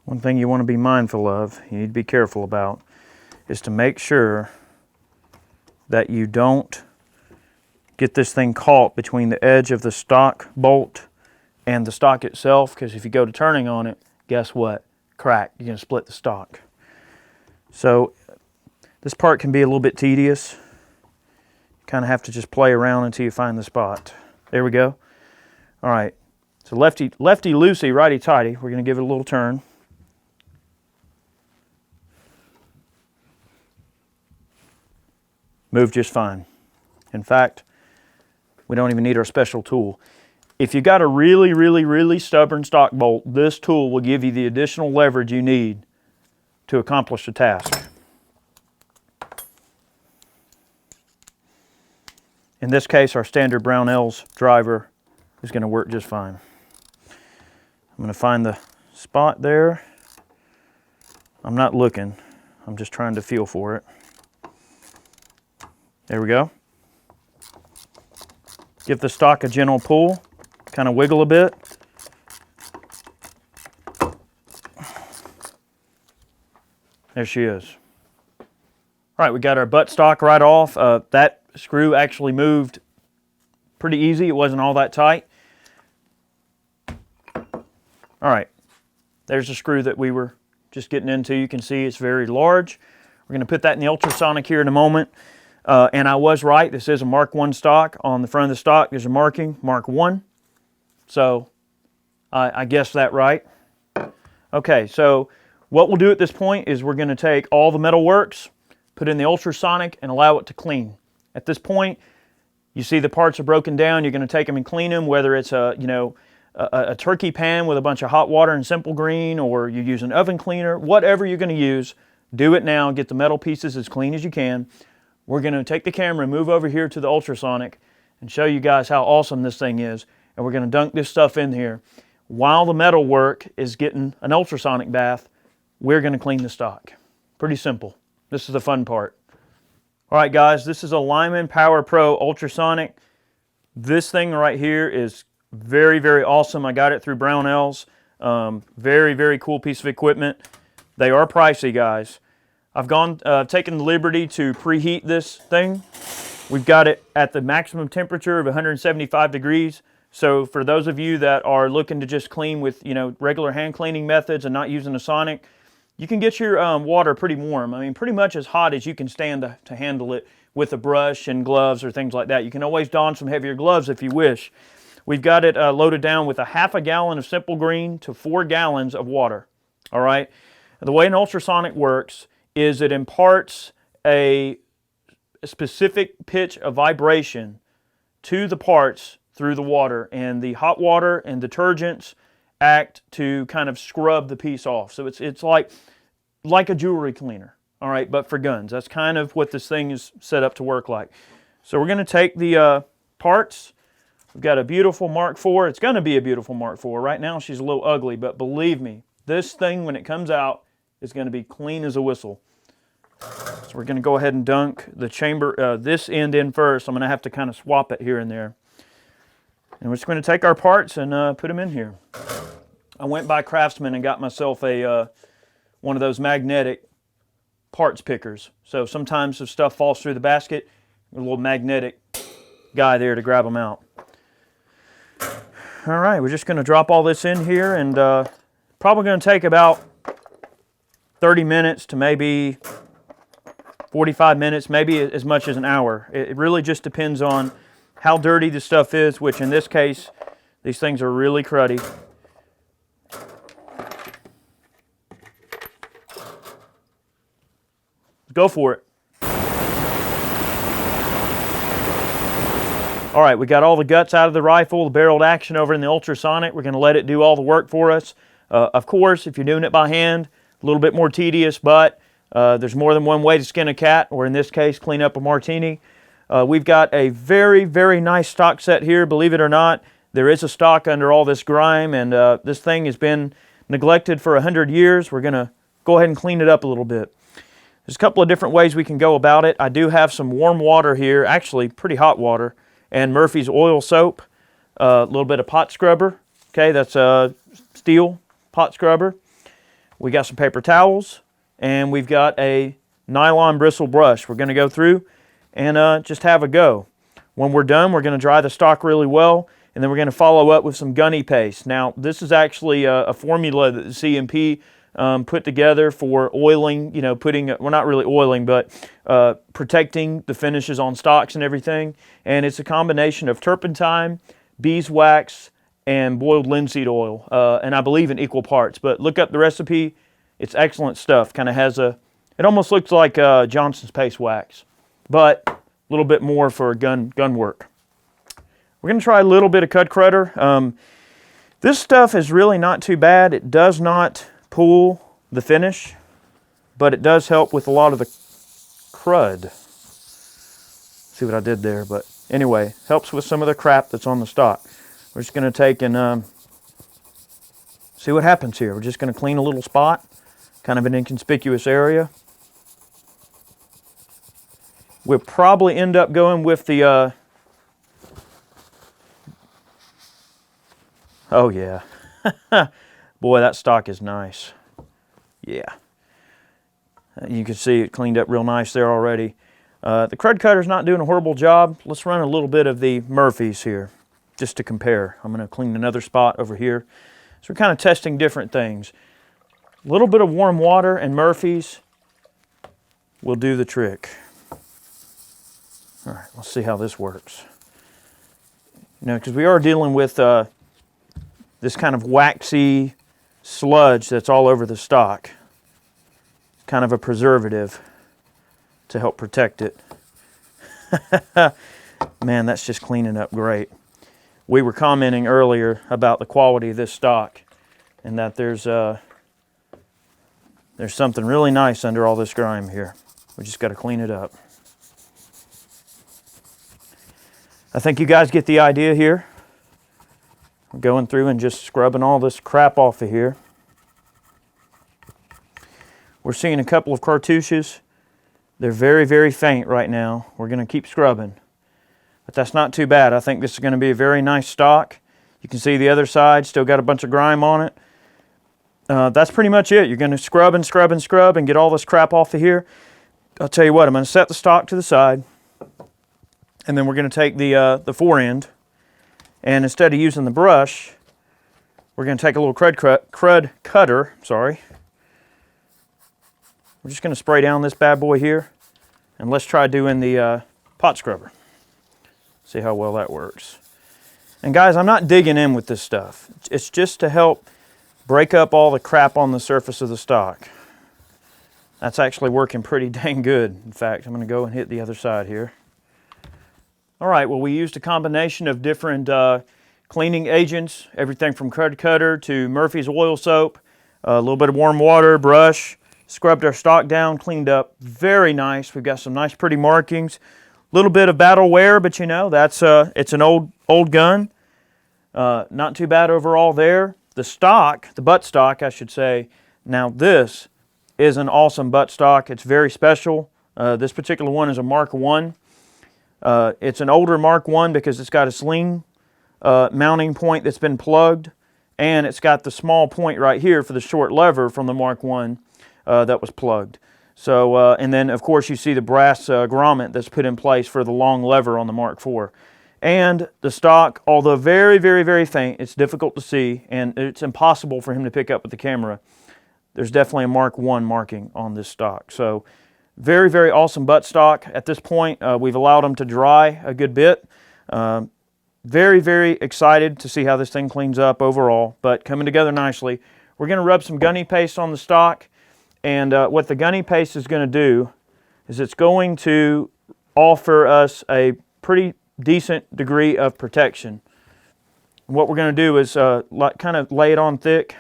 One thing you want to be mindful of, you need to be careful about, is to make sure that you don't get this thing caught between the edge of the stock bolt and the stock itself, because if you go to turning on it, guess what? Crack. You're going to split the stock. So this part can be a little bit tedious. You kind of have to just play around until you find the spot. There we go. All right. So lefty-loosey, righty-tighty. We're going to give it a little turn. Move just fine. In fact, we don't even need our special tool. If you got a really, really, really stubborn stock bolt, this tool will give you the additional leverage you need to accomplish the task. In this case, our standard Brownells driver is going to work just fine. I'm going to find the spot there. I'm not looking. I'm just trying to feel for it. There we go. Give the stock a gentle pull, kind of wiggle a bit. There she is. All right, we got our butt stock right off. That screw actually moved pretty easy. It wasn't all that tight. All right, there's the screw that we were just getting into. You can see it's very large. We're going to put that in the ultrasonic here in a moment. And I was right, this is a Mark 1 stock. On the front of the stock, there's a marking, Mark 1. So, I guessed that right. Okay, so what we'll do at this point is we're going to take all the metal works, put in the ultrasonic, and allow it to clean. At this point, you see the parts are broken down, you're going to take them and clean them, whether it's a turkey pan with a bunch of hot water and simple green, or you use an oven cleaner, whatever you're going to use, do it now, get the metal pieces as clean as you can. We're going to take the camera and move over here to the ultrasonic and show you guys how awesome this thing is. And we're going to dunk this stuff in here. while the metal work is getting an ultrasonic bath, we're going to clean the stock. Pretty simple. This is the fun part. All right, guys, this is a Lyman Power Pro Ultrasonic. This thing right here is very, very awesome. I got it through Brownells. Very, very cool piece of equipment. They are pricey, guys. I've taken the liberty to preheat this thing. We've got it at the maximum temperature of 175 degrees. So for those of you that are looking to just clean with, regular hand cleaning methods and not using a sonic, you can get your water pretty warm. I mean, pretty much as hot as you can stand to handle it with a brush and gloves or things like that. You can always don some heavier gloves if you wish. We've got it loaded down with a half a gallon of Simple Green to 4 gallons of water. All right. The way an ultrasonic works is it imparts a specific pitch of vibration to the parts through the water, and the hot water and detergents act to kind of scrub the piece off. So it's like a jewelry cleaner, all right, but for guns. That's kind of what this thing is set up to work like. So we're going to take the parts. We've got a beautiful Mark IV. It's going to be a beautiful Mark IV. Right now she's a little ugly, but believe me, this thing when it comes out is going to be clean as a whistle. So we're going to go ahead and dunk the chamber, this end in first. I'm going to have to kind of swap it here and there. And we're just going to take our parts and put them in here. I went by Craftsman and got myself one of those magnetic parts pickers. So sometimes if stuff falls through the basket, a little magnetic guy there to grab them out. All right, we're just going to drop all this in here, and probably going to take about 30 minutes to maybe 45 minutes, maybe as much as an hour. It really just depends on how dirty the stuff is, which in this case, these things are really cruddy. Go for it. All right, we got all the guts out of the rifle, the barreled action over in the ultrasonic. We're going to let it do all the work for us. Of course, if you're doing it by hand, a little bit more tedious, but there's more than one way to skin a cat, or in this case, clean up a martini. We've got a very, very nice stock set here. Believe it or not, there is a stock under all this grime, and this thing has been neglected for 100 years. We're going to go ahead and clean it up a little bit. There's a couple of different ways we can go about it. I do have some warm water here, actually pretty hot water, and Murphy's oil soap, a little bit of pot scrubber. Okay, that's a steel pot scrubber. We got some paper towels, and we've got a nylon bristle brush. We're going to go through and just have a go. When we're done, we're going to dry the stock really well, and then we're going to follow up with some gunny paste. Now, this is actually a formula that the CMP put together for oiling, well, not really oiling, but protecting the finishes on stocks and everything. And it's a combination of turpentine, beeswax, and boiled linseed oil, and I believe in equal parts. But look up the recipe. It's excellent stuff. Kind of has it almost looks like Johnson's paste wax, but a little bit more for gun work. We're going to try a little bit of Cud Crutter. This stuff is really not too bad. It does not pull the finish, but it does help with a lot of the crud. See what I did there, but anyway, helps with some of the crap that's on the stock. We're just going to take and see what happens here. We're just going to clean a little spot, kind of an inconspicuous area. We'll probably end up going with the oh yeah. Boy, that stock is nice. Yeah. You can see it cleaned up real nice there already. The Crud Cutter's not doing a horrible job. Let's run a little bit of the Murphy's here, just to compare. I'm going to clean another spot over here. So we're kind of testing different things. A little bit of warm water and Murphy's will do the trick. All right, let's see how this works. Because we are dealing with this kind of waxy sludge that's all over the stock. It's kind of a preservative to help protect it. Man, that's just cleaning up great. We were commenting earlier about the quality of this stock, and that there's something really nice under all this grime here. We just got to clean it up. I think you guys get the idea here. We're going through and just scrubbing all this crap off of here. We're seeing a couple of cartouches. They're very, very faint right now. We're going to keep scrubbing. But that's not too bad. I think this is going to be a very nice stock. You can see the other side, still got a bunch of grime on it. That's pretty much it. You're going to scrub and scrub and scrub and get all this crap off of here. I'll tell you what, I'm going to set the stock to the side. And then we're going to take the forend. And instead of using the brush, we're going to take a little crud cutter. Sorry. We're just going to spray down this bad boy here, and let's try doing the pot scrubber. See how well that works. And guys, I'm not digging in with this stuff. It's just to help break up all the crap on the surface of the stock. That's actually working pretty dang good. In fact, I'm going to go and hit the other side here. All right, well, we used a combination of different cleaning agents, everything from crud cutter to Murphy's oil soap, a little bit of warm water, brush. Scrubbed our stock down, cleaned up, very nice. We've got some nice pretty markings. A little bit of battle wear, but you know, that's it's an old gun. Not too bad overall there. The stock, the butt stock I should say, now this is an awesome butt stock. It's very special. This particular one is a Mark 1. It's an older Mark 1 because it's got a sling mounting point that's been plugged, and it's got the small point right here for the short lever from the Mark 1. That was plugged. So, and then of course you see the brass grommet that's put in place for the long lever on the Mark IV. And the stock, although very, very, very faint, it's difficult to see and it's impossible for him to pick up with the camera. There's definitely a Mark I marking on this stock. So, very, very awesome butt stock. At this point, we've allowed them to dry a good bit. Very, very excited to see how this thing cleans up overall, but coming together nicely. We're going to rub some gunny paste on the stock. And what the gunny paste is going to do is it's going to offer us a pretty decent degree of protection. And what we're going to do is kind of lay it on thick,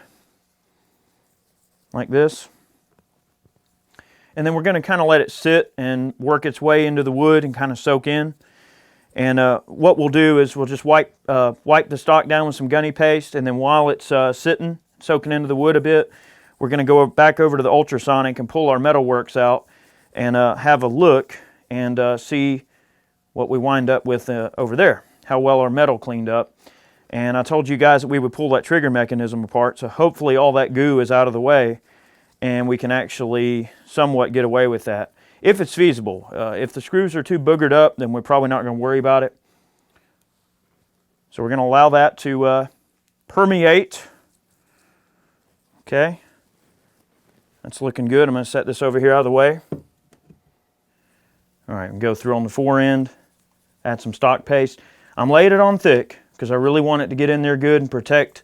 like this. And then we're going to kind of let it sit and work its way into the wood and kind of soak in. And what we'll do is we'll just wipe the stock down with some gunny paste, and then while it's sitting, soaking into the wood a bit, we're going to go back over to the ultrasonic and pull our metalworks out and have a look and see what we wind up with over there, how well our metal cleaned up. And I told you guys that we would pull that trigger mechanism apart, so hopefully all that goo is out of the way and we can actually somewhat get away with that, if it's feasible. If the screws are too boogered up, then we're probably not going to worry about it. So we're going to allow that to permeate. Okay. That's looking good. I'm going to set this over here out of the way. All right, go through on the forend, add some stock paste. I'm laying it on thick because I really want it to get in there good and protect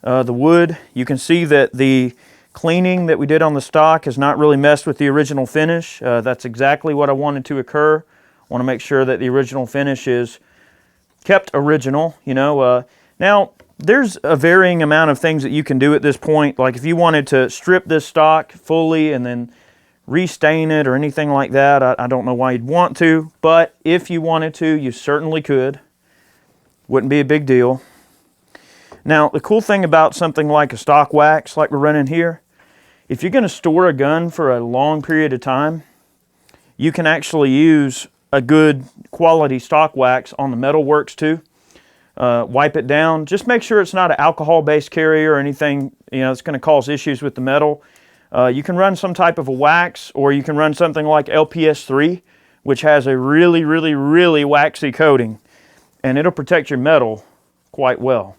the wood. You can see that the cleaning that we did on the stock has not really messed with the original finish. That's exactly what I wanted to occur. I want to make sure that the original finish is kept original, you know. Now, there's a varying amount of things that you can do at this point. Like if you wanted to strip this stock fully and then restain it or anything like that, I don't know why you'd want to, but if you wanted to, you certainly could. Wouldn't be a big deal. Now, the cool thing about something like a stock wax like we're running here, if you're going to store a gun for a long period of time, you can actually use a good quality stock wax on the metal works too. Wipe it down. Just make sure it's not an alcohol-based carrier or anything, you know, it's going to cause issues with the metal. You can run some type of a wax, or you can run something like LPS3, which has a really, really, really waxy coating, and it'll protect your metal quite well.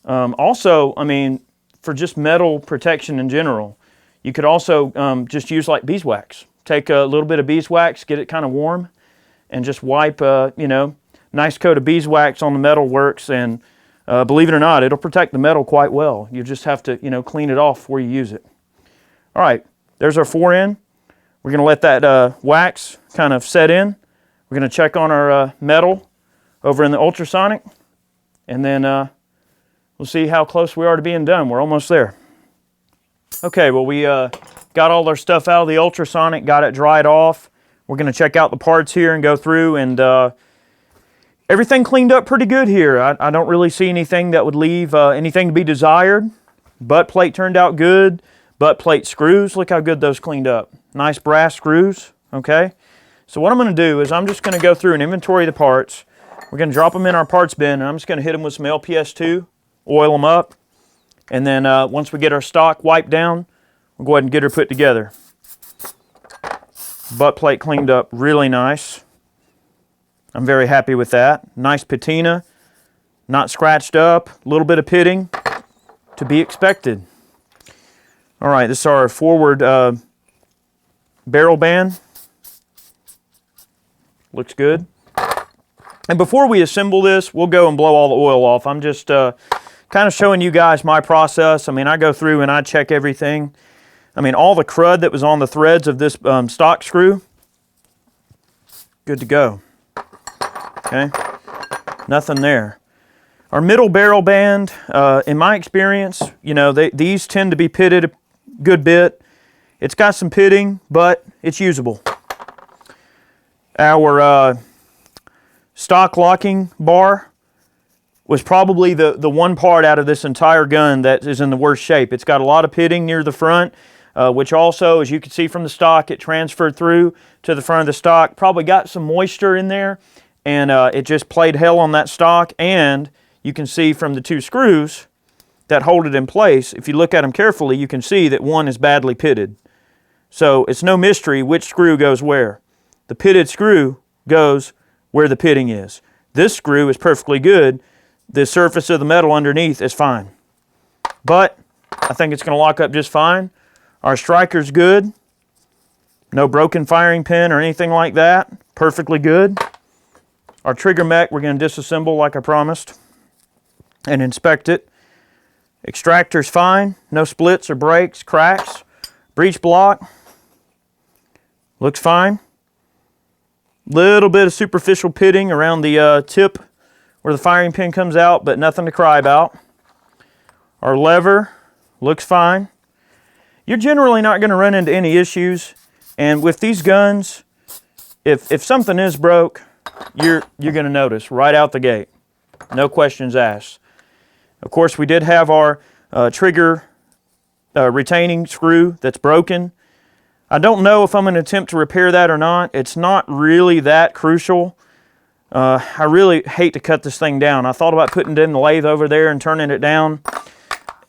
Also, I mean, for just metal protection in general, you could also just use like beeswax. Take a little bit of beeswax, get it kind of warm, and just wipe, you know, nice coat of beeswax on the metal works, and believe it or not, it'll protect the metal quite well. You just have to, you know, clean it off before you use it. All right, there's our forend. We're going to let that wax kind of set in. We're going to check on our metal over in the ultrasonic, and then we'll see how close we are to being done. We're almost there. Okay, well, we got all our stuff out of the ultrasonic, got it dried off. We're going to check out the parts here and go through and Everything cleaned up pretty good here. I don't really see anything that would leave anything to be desired. Butt plate turned out good. Butt plate screws, look how good those cleaned up. Nice brass screws, okay? So what I'm going to do is I'm just going to go through and inventory the parts. We're going to drop them in our parts bin, and I'm just going to hit them with some LPS2, oil them up, and then once we get our stock wiped down, we'll go ahead and get her put together. Butt plate cleaned up really nice. I'm very happy with that. Nice patina, not scratched up, a little bit of pitting to be expected. All right, this is our forward barrel band. Looks good. And before we assemble this, we'll go and blow all the oil off. I'm just kind of showing you guys my process. I mean, I go through and I check everything. I mean, all the crud that was on the threads of this stock screw, good to go. Okay, nothing there. Our middle barrel band, in my experience, you know, these tend to be pitted a good bit. It's got some pitting, but it's usable. Our stock locking bar was probably the one part out of this entire gun that is in the worst shape. It's got a lot of pitting near the front, which also, as you can see from the stock, it transferred through to the front of the stock. Probably got some moisture in there, and it just played hell on that stock. And you can see from the two screws that hold it in place, if you look at them carefully, you can see that one is badly pitted. So it's no mystery which screw goes where. The pitted screw goes where the pitting is. This screw is perfectly good. The surface of the metal underneath is fine. But I think it's going to lock up just fine. Our striker's good. No broken firing pin or anything like that. Perfectly good. Our trigger mech we're going to disassemble like I promised and inspect it. Extractor's fine. No splits or breaks, cracks. Breech block looks fine. Little bit of superficial pitting around the tip where the firing pin comes out, but nothing to cry about. Our lever looks fine. You're generally not going to run into any issues, and with these guns, if something is broke, you're going to notice right out the gate. No questions asked. Of course, we did have our trigger retaining screw that's broken. I don't know if I'm going to attempt to repair that or not. It's not really that crucial. I really hate to cut this thing down. I thought about putting it in the lathe over there and turning it down.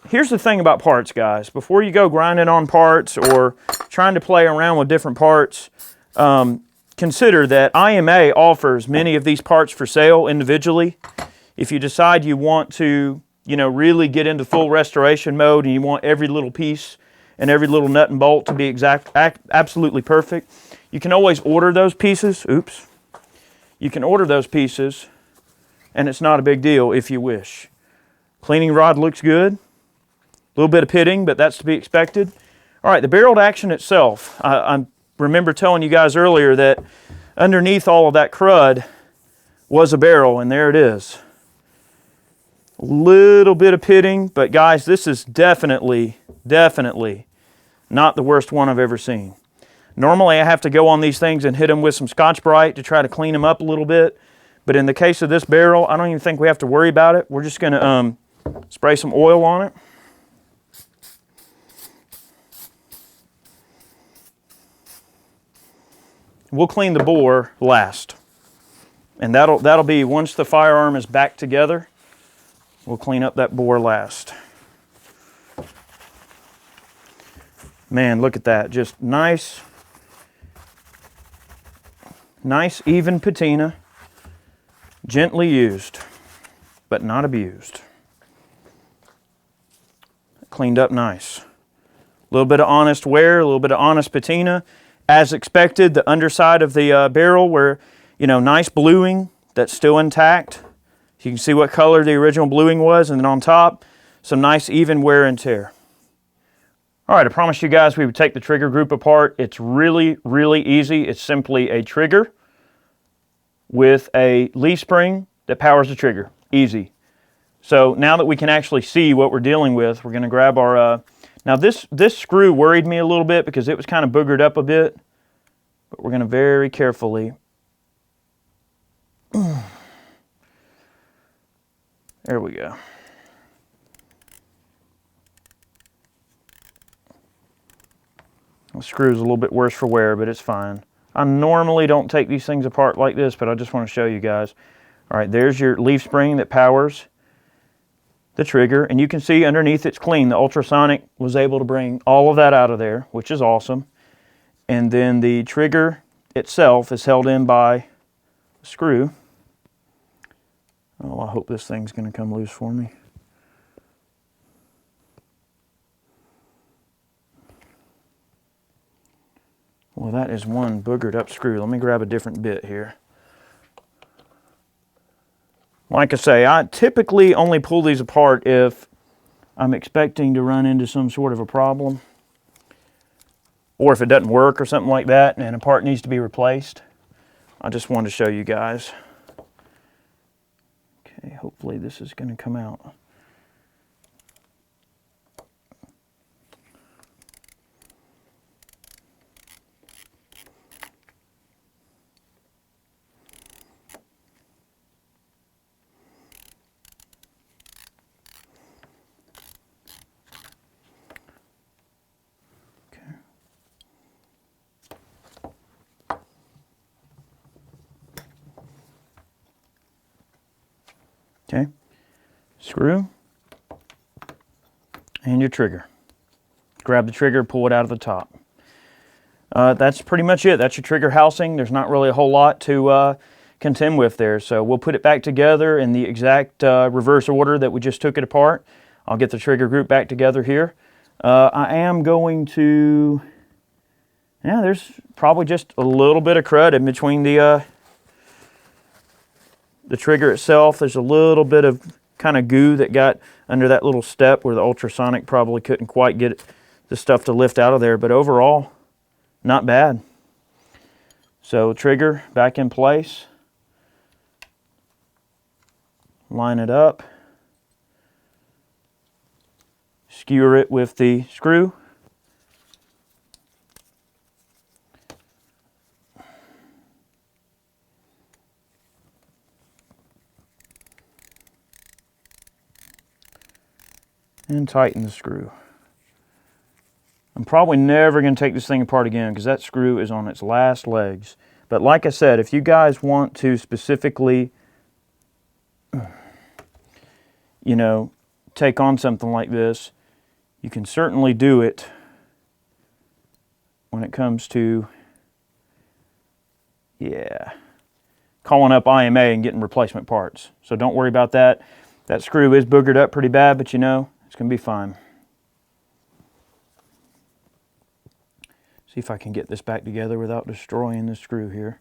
Here's the thing about parts, guys. Before you go grinding on parts or trying to play around with different parts, consider that IMA offers many of these parts for sale individually. If you decide you want to, you know, really get into full restoration mode and you want every little piece and every little nut and bolt to be absolutely perfect, you can always order those pieces. Oops. You can order those pieces, and it's not a big deal if you wish. Cleaning rod looks good. A little bit of pitting, but that's to be expected. All right, the barreled action itself. I remember telling you guys earlier that underneath all of that crud was a barrel, and there it is. A little bit of pitting, but guys, this is definitely not the worst one I've ever seen. Normally I have to go on these things and hit them with some Scotch-Brite to try to clean them up a little bit, but in the case of this barrel, I don't even think we have to worry about it. We're just going to spray some oil on it. We'll clean the bore last, and that'll be once the firearm is back together. We'll clean up that bore last. Man, look at that. Just nice even patina. Gently used, but not abused. Cleaned up nice. A little bit of honest wear, a little bit of honest patina. As expected, the underside of the barrel where, you know, nice bluing that's still intact. You can see what color the original bluing was, and then on top, some nice even wear and tear. All right, I promised you guys we would take the trigger group apart. It's really easy. It's simply a trigger with a leaf spring that powers the trigger. Easy. So now that we can actually see what we're dealing with, we're going to grab our... now this screw worried me a little bit because it was kind of boogered up a bit, but we're going to very carefully There we go. The screw's a little bit worse for wear, but it's fine. I normally don't take these things apart like this, but I just want to show you guys. All right, there's your leaf spring that powers the trigger, and you can see underneath it's clean. The ultrasonic was able to bring all of that out of there, which is awesome. And then the trigger itself is held in by a screw. Oh, I hope this thing's going to come loose for me. Well, that is one boogered up screw. Let me grab a different bit here. Like I say, I typically only pull these apart if I'm expecting to run into some sort of a problem, or if it doesn't work or something like that and a part needs to be replaced. I just wanted to show you guys. Okay, hopefully this is going to come out. Okay, screw and your trigger. Grab the trigger, pull it out of the top. That's pretty much it. That's your trigger housing. There's not really a whole lot to contend with there. So we'll put it back together in the exact reverse order that we just took it apart. I'll get the trigger group back together here. I am going to, yeah, there's probably just a little bit of crud in between the trigger itself. There's a little bit of kind of goo that got under that little step where the ultrasonic probably couldn't quite get the stuff to lift out of there, but overall, not bad. So trigger back in place. Line it up. Skewer it with the screw. And tighten the screw. I'm probably never going to take this thing apart again because that screw is on its last legs. But like I said, if you guys want to specifically, you know, take on something like this, you can certainly do it when it comes to, yeah, calling up IMA and getting replacement parts. So don't worry about that. That screw is boogered up pretty bad, but you know, it's going to be fine. See if I can get this back together without destroying the screw here.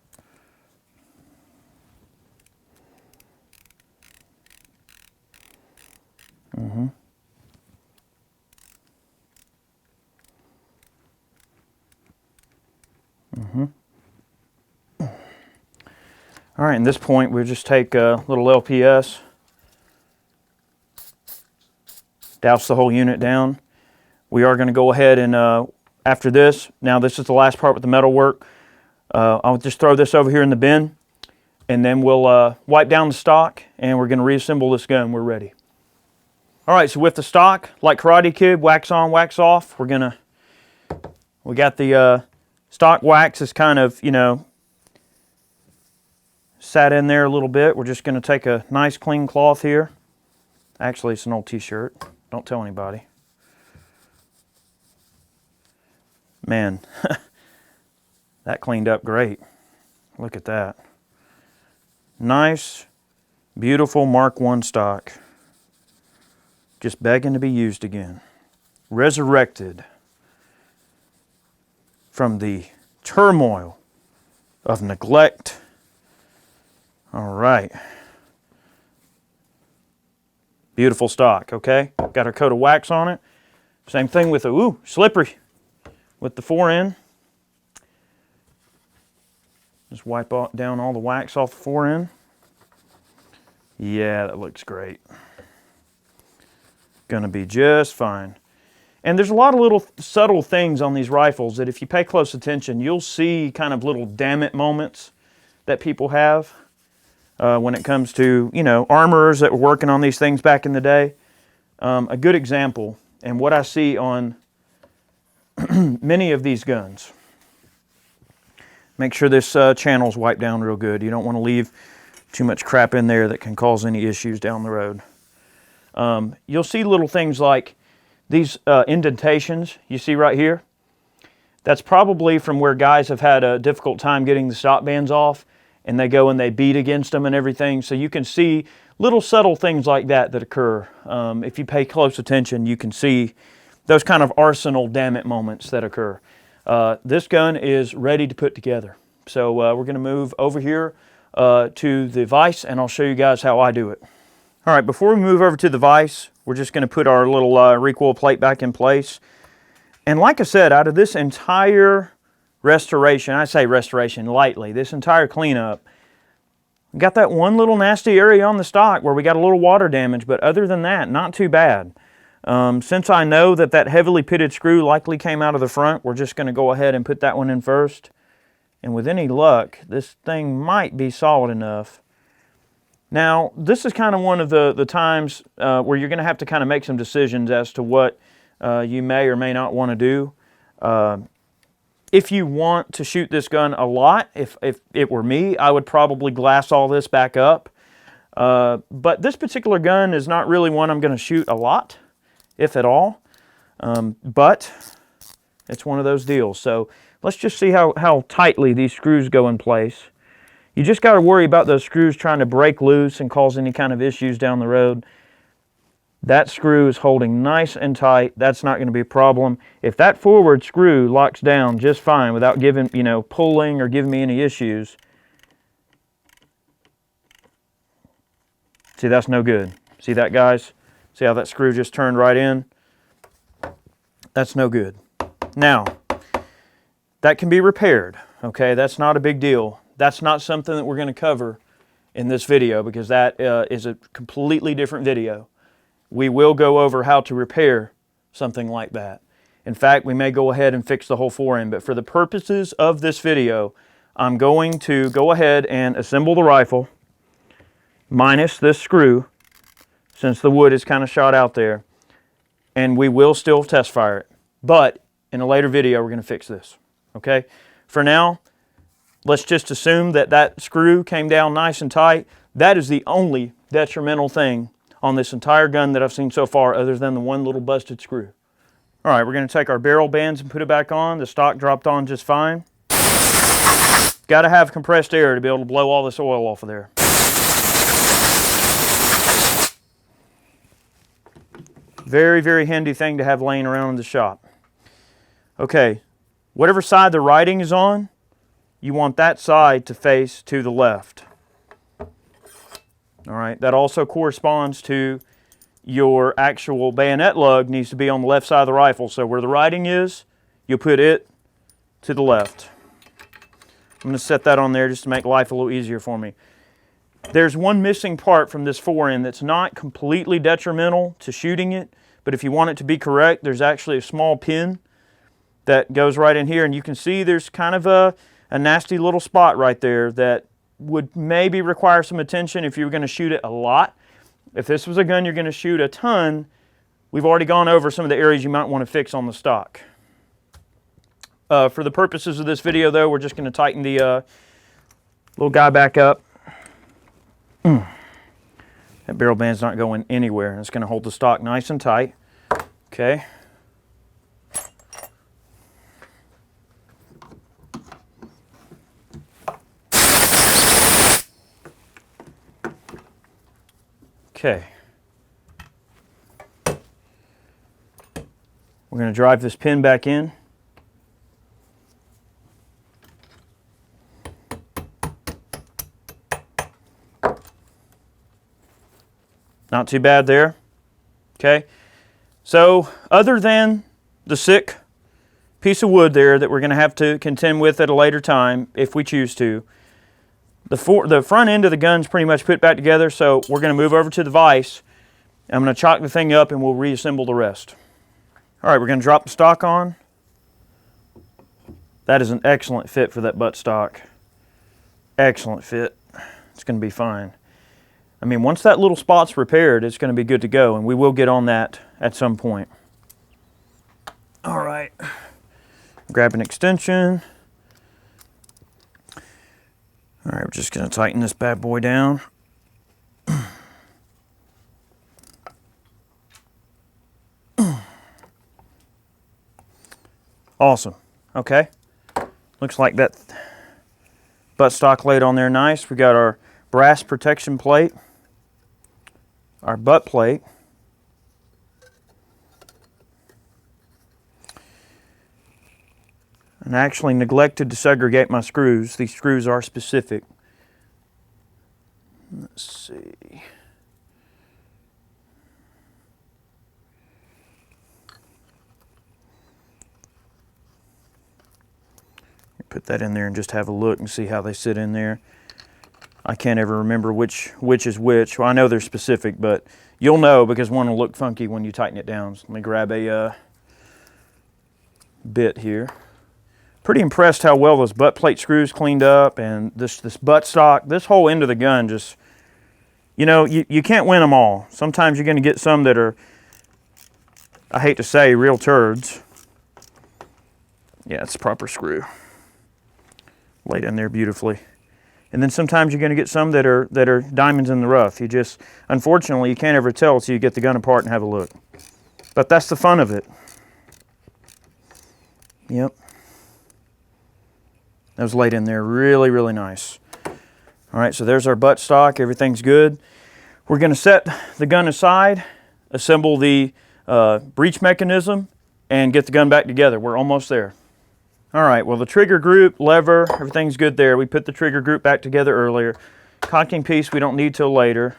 All right, at this point, we'll just take a little LPS, douse the whole unit down. We are going to go ahead and, after this, now this is the last part with the metal work. I'll just throw this over here in the bin, and then we'll wipe down the stock, and we're going to reassemble this gun. We're ready. All right, so with the stock, like Karate Kid, wax on, wax off, we got the stock wax is kind of, you know, sat in there a little bit. We're just going to take a nice clean cloth here. Actually, it's an old t-shirt. Don't tell anybody. Man, that cleaned up great. Look at that. Nice, beautiful Mark I stock. Just begging to be used again. Resurrected from the turmoil of neglect. All right. Beautiful stock, okay? Got our coat of wax on it. Same thing with the, ooh, slippery. With the 4N. Just wipe down all the wax off the 4N. Yeah, that looks great. Gonna be just fine. And there's a lot of little subtle things on these rifles that if you pay close attention, you'll see kind of little damn it moments that people have. when it comes to, you know, armorers that were working on these things back in the day. A good example, and what I see on many of these guns. Make sure this channel's wiped down real good. You don't want to leave too much crap in there that can cause any issues down the road. You'll see little things like these indentations you see right here. That's probably from where guys have had a difficult time getting the stop bands off, and they go and they beat against them and everything. So you can see little subtle things like that that occur. If you pay close attention, you can see those kind of arsenal damn it moments that occur. This gun is ready to put together. So we're going to move over here to the vise, and I'll show you guys how I do it. All right, before we move over to the vise, we're just going to put our little recoil plate back in place. And like I said, out of this entire restoration, I say restoration lightly, this entire cleanup, we got that one little nasty area on the stock where we got a little water damage, but other than that, not too bad. Since I know that that heavily pitted screw likely came out of the front, we're just going to go ahead and put that one in first. And with any luck, this thing might be solid enough. Now, this is kind of one of the times where you're going to have to kind of make some decisions as to what you may or may not want to do. If you want to shoot this gun a lot, if it were me, I would probably glass all this back up. But this particular gun is not really one I'm going to shoot a lot, if at all. But it's one of those deals. So let's just see how tightly these screws go in place. You just got to worry about those screws trying to break loose and cause any kind of issues down the road. That screw is holding nice and tight. That's not going to be a problem. If that forward screw locks down just fine without giving, you know, pulling or giving me any issues, see, that's no good. See that, guys? See how that screw just turned right in? That's no good. Now, that can be repaired, okay? That's not a big deal. That's not something that we're going to cover in this video because that is a completely different video. We will go over how to repair something like that. In fact, we may go ahead and fix the whole forend, but for the purposes of this video, I'm going to go ahead and assemble the rifle minus this screw, since the wood is kind of shot out there, and we will still test fire it. But in a later video, we're going to fix this, okay? For now, let's just assume that that screw came down nice and tight. That is the only detrimental thing on this entire gun that I've seen so far, other than the one little busted screw. All right, we're going to take our barrel bands and put it back on. The stock dropped on just fine. Got to have compressed air to be able to blow all this oil off of there. Very, very handy thing to have laying around in the shop. Okay, whatever side the writing is on, you want that side to face to the left. All right, that also corresponds to your actual bayonet lug needs to be on the left side of the rifle. So where the writing is, you'll put it to the left. I'm going to set that on there just to make life a little easier for me. There's one missing part from this forend that's not completely detrimental to shooting it, but if you want it to be correct, there's actually a small pin that goes right in here, and you can see there's kind of a nasty little spot right there that would maybe require some attention if you were going to shoot it a lot. If this was a gun you're going to shoot a ton, we've already gone over some of the areas you might want to fix on the stock. For the purposes of this video, though, we're just going to tighten the little guy back up. That barrel band's not going anywhere. It's going to hold the stock nice and tight. Okay. Okay. We're going to drive this pin back in. Not too bad there. Okay. So other than the sick piece of wood there that we're going to have to contend with at a later time if we choose to, the front end of the gun's pretty much put back together, so we're going to move over to the vise. I'm going to chalk the thing up and we'll reassemble the rest. All right, we're going to drop the stock on. That is an excellent fit for that butt stock. Excellent fit. it's going to be fine. I mean, once that little spot's repaired, it's going to be good to go, and we will get on that at some point. All right, grab an extension. All right, we're just going to tighten this bad boy down. Awesome. Okay, looks like that buttstock laid on there nice. We got our brass protection plate, our butt plate, and I actually neglected to segregate my screws. These screws are specific. Let's see. Put that in there and just have a look and see how they sit in there. I can't ever remember which is which. Well, I know they're specific, but you'll know because one will look funky when you tighten it down. So let me grab a bit here. Pretty impressed how well those butt plate screws cleaned up, and this buttstock, this whole end of the gun just, you know, you can't win them all. Sometimes you're going to get some that are, I hate to say, real turds. Yeah, it's a proper screw. Laid in there beautifully. And then sometimes you're going to get some that are diamonds in the rough. You just, unfortunately, you can't ever tell until you get the gun apart and have a look. But that's the fun of it. Yep. That was laid in there really, really nice. All right, so there's our buttstock. Everything's good. We're going to set the gun aside, assemble the breech mechanism, and get the gun back together. We're almost there. All right, well, the trigger group, lever, everything's good there. We put the trigger group back together earlier. Cocking piece we don't need till later.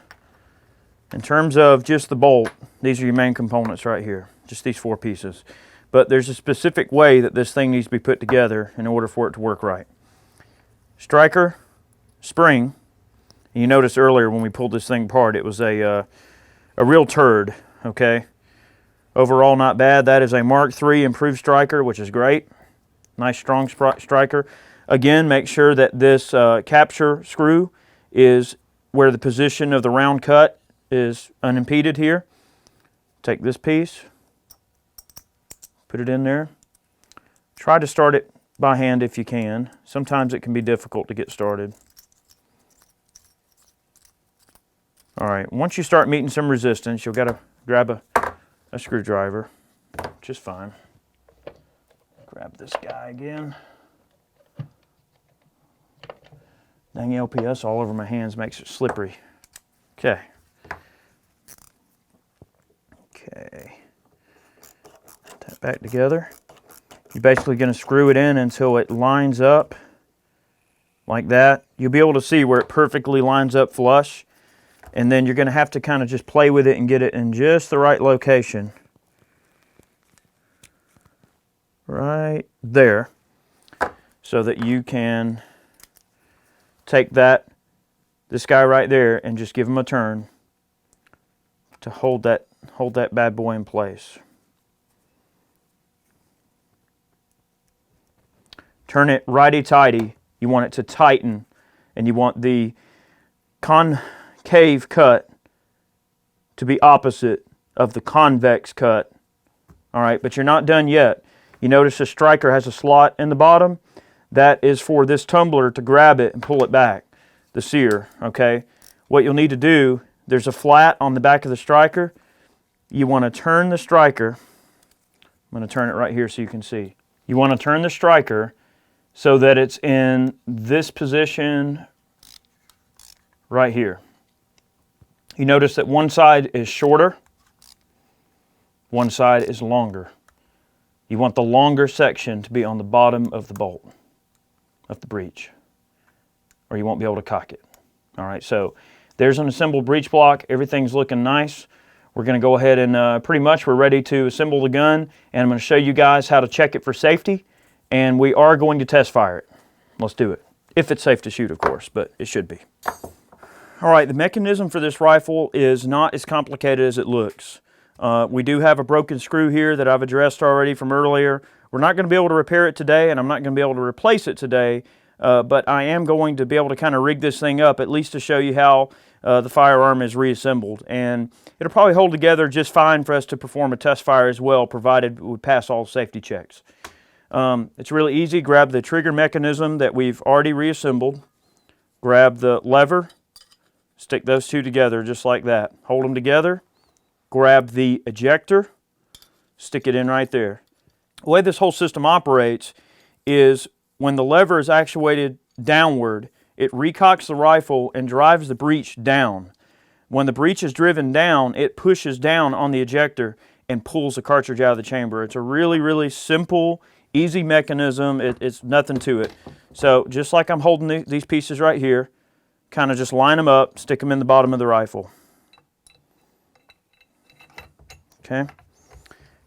In terms of just the bolt, these are your main components right here, just these 4 pieces. But there's a specific way that this thing needs to be put together in order for it to work right. Striker, spring. And you noticed earlier when we pulled this thing apart, it was a real turd, okay? Overall, not bad. That is a Mark III improved striker, which is great. Nice strong striker. Again, make sure that this capture screw is where the position of the round cut is unimpeded here. Take this piece, put it in there. Try to start it by hand if you can. Sometimes it can be difficult to get started. All right, once you start meeting some resistance, you'll got to grab a screwdriver, just fine. Grab this guy again. Dang LPS all over my hands makes it slippery. Okay. Okay. Put that back together. You're basically going to screw it in until it lines up like that. You'll be able to see where it perfectly lines up flush. And then you're going to have to kind of just play with it and get it in just the right location. Right there, so that you can take this guy right there and just give him a turn to hold that bad boy in place. Turn it righty-tighty. You want it to tighten, and you want the concave cut to be opposite of the convex cut. All right, but you're not done yet. You notice the striker has a slot in the bottom. That is for this tumbler to grab it and pull it back, the sear, okay? What you'll need to do, there's a flat on the back of the striker. You want to turn the striker. I'm going to turn it right here so you can see. You want to turn the striker so that it's in this position right here. You notice that one side is shorter, one side is longer. You want the longer section to be on the bottom of the bolt, of the breech, or you won't be able to cock it. All right, so there's an assembled breech block. Everything's looking nice. We're going to go ahead and pretty much we're ready to assemble the gun, and I'm going to show you guys how to check it for safety, and we are going to test fire it. Let's do it. If it's safe to shoot, of course, but it should be. All right, the mechanism for this rifle is not as complicated as it looks. We do have a broken screw here that I've addressed already from earlier. We're not going to be able to repair it today, and I'm not going to be able to replace it today, but I am going to be able to kind of rig this thing up, at least to show you how the firearm is reassembled. And it'll probably hold together just fine for us to perform a test fire as well, provided we pass all safety checks. It's really easy. Grab the trigger mechanism that we've already reassembled. Grab the lever. Stick those two together just like that. Hold them together. Grab the ejector. Stick it in right there. The way this whole system operates is when the lever is actuated downward, it recocks the rifle and drives the breech down. When the breech is driven down, it pushes down on the ejector and pulls the cartridge out of the chamber. It's a really, really simple, easy mechanism. It's nothing to it. So just like I'm holding these pieces right here, kind of just line them up, stick them in the bottom of the rifle. Okay.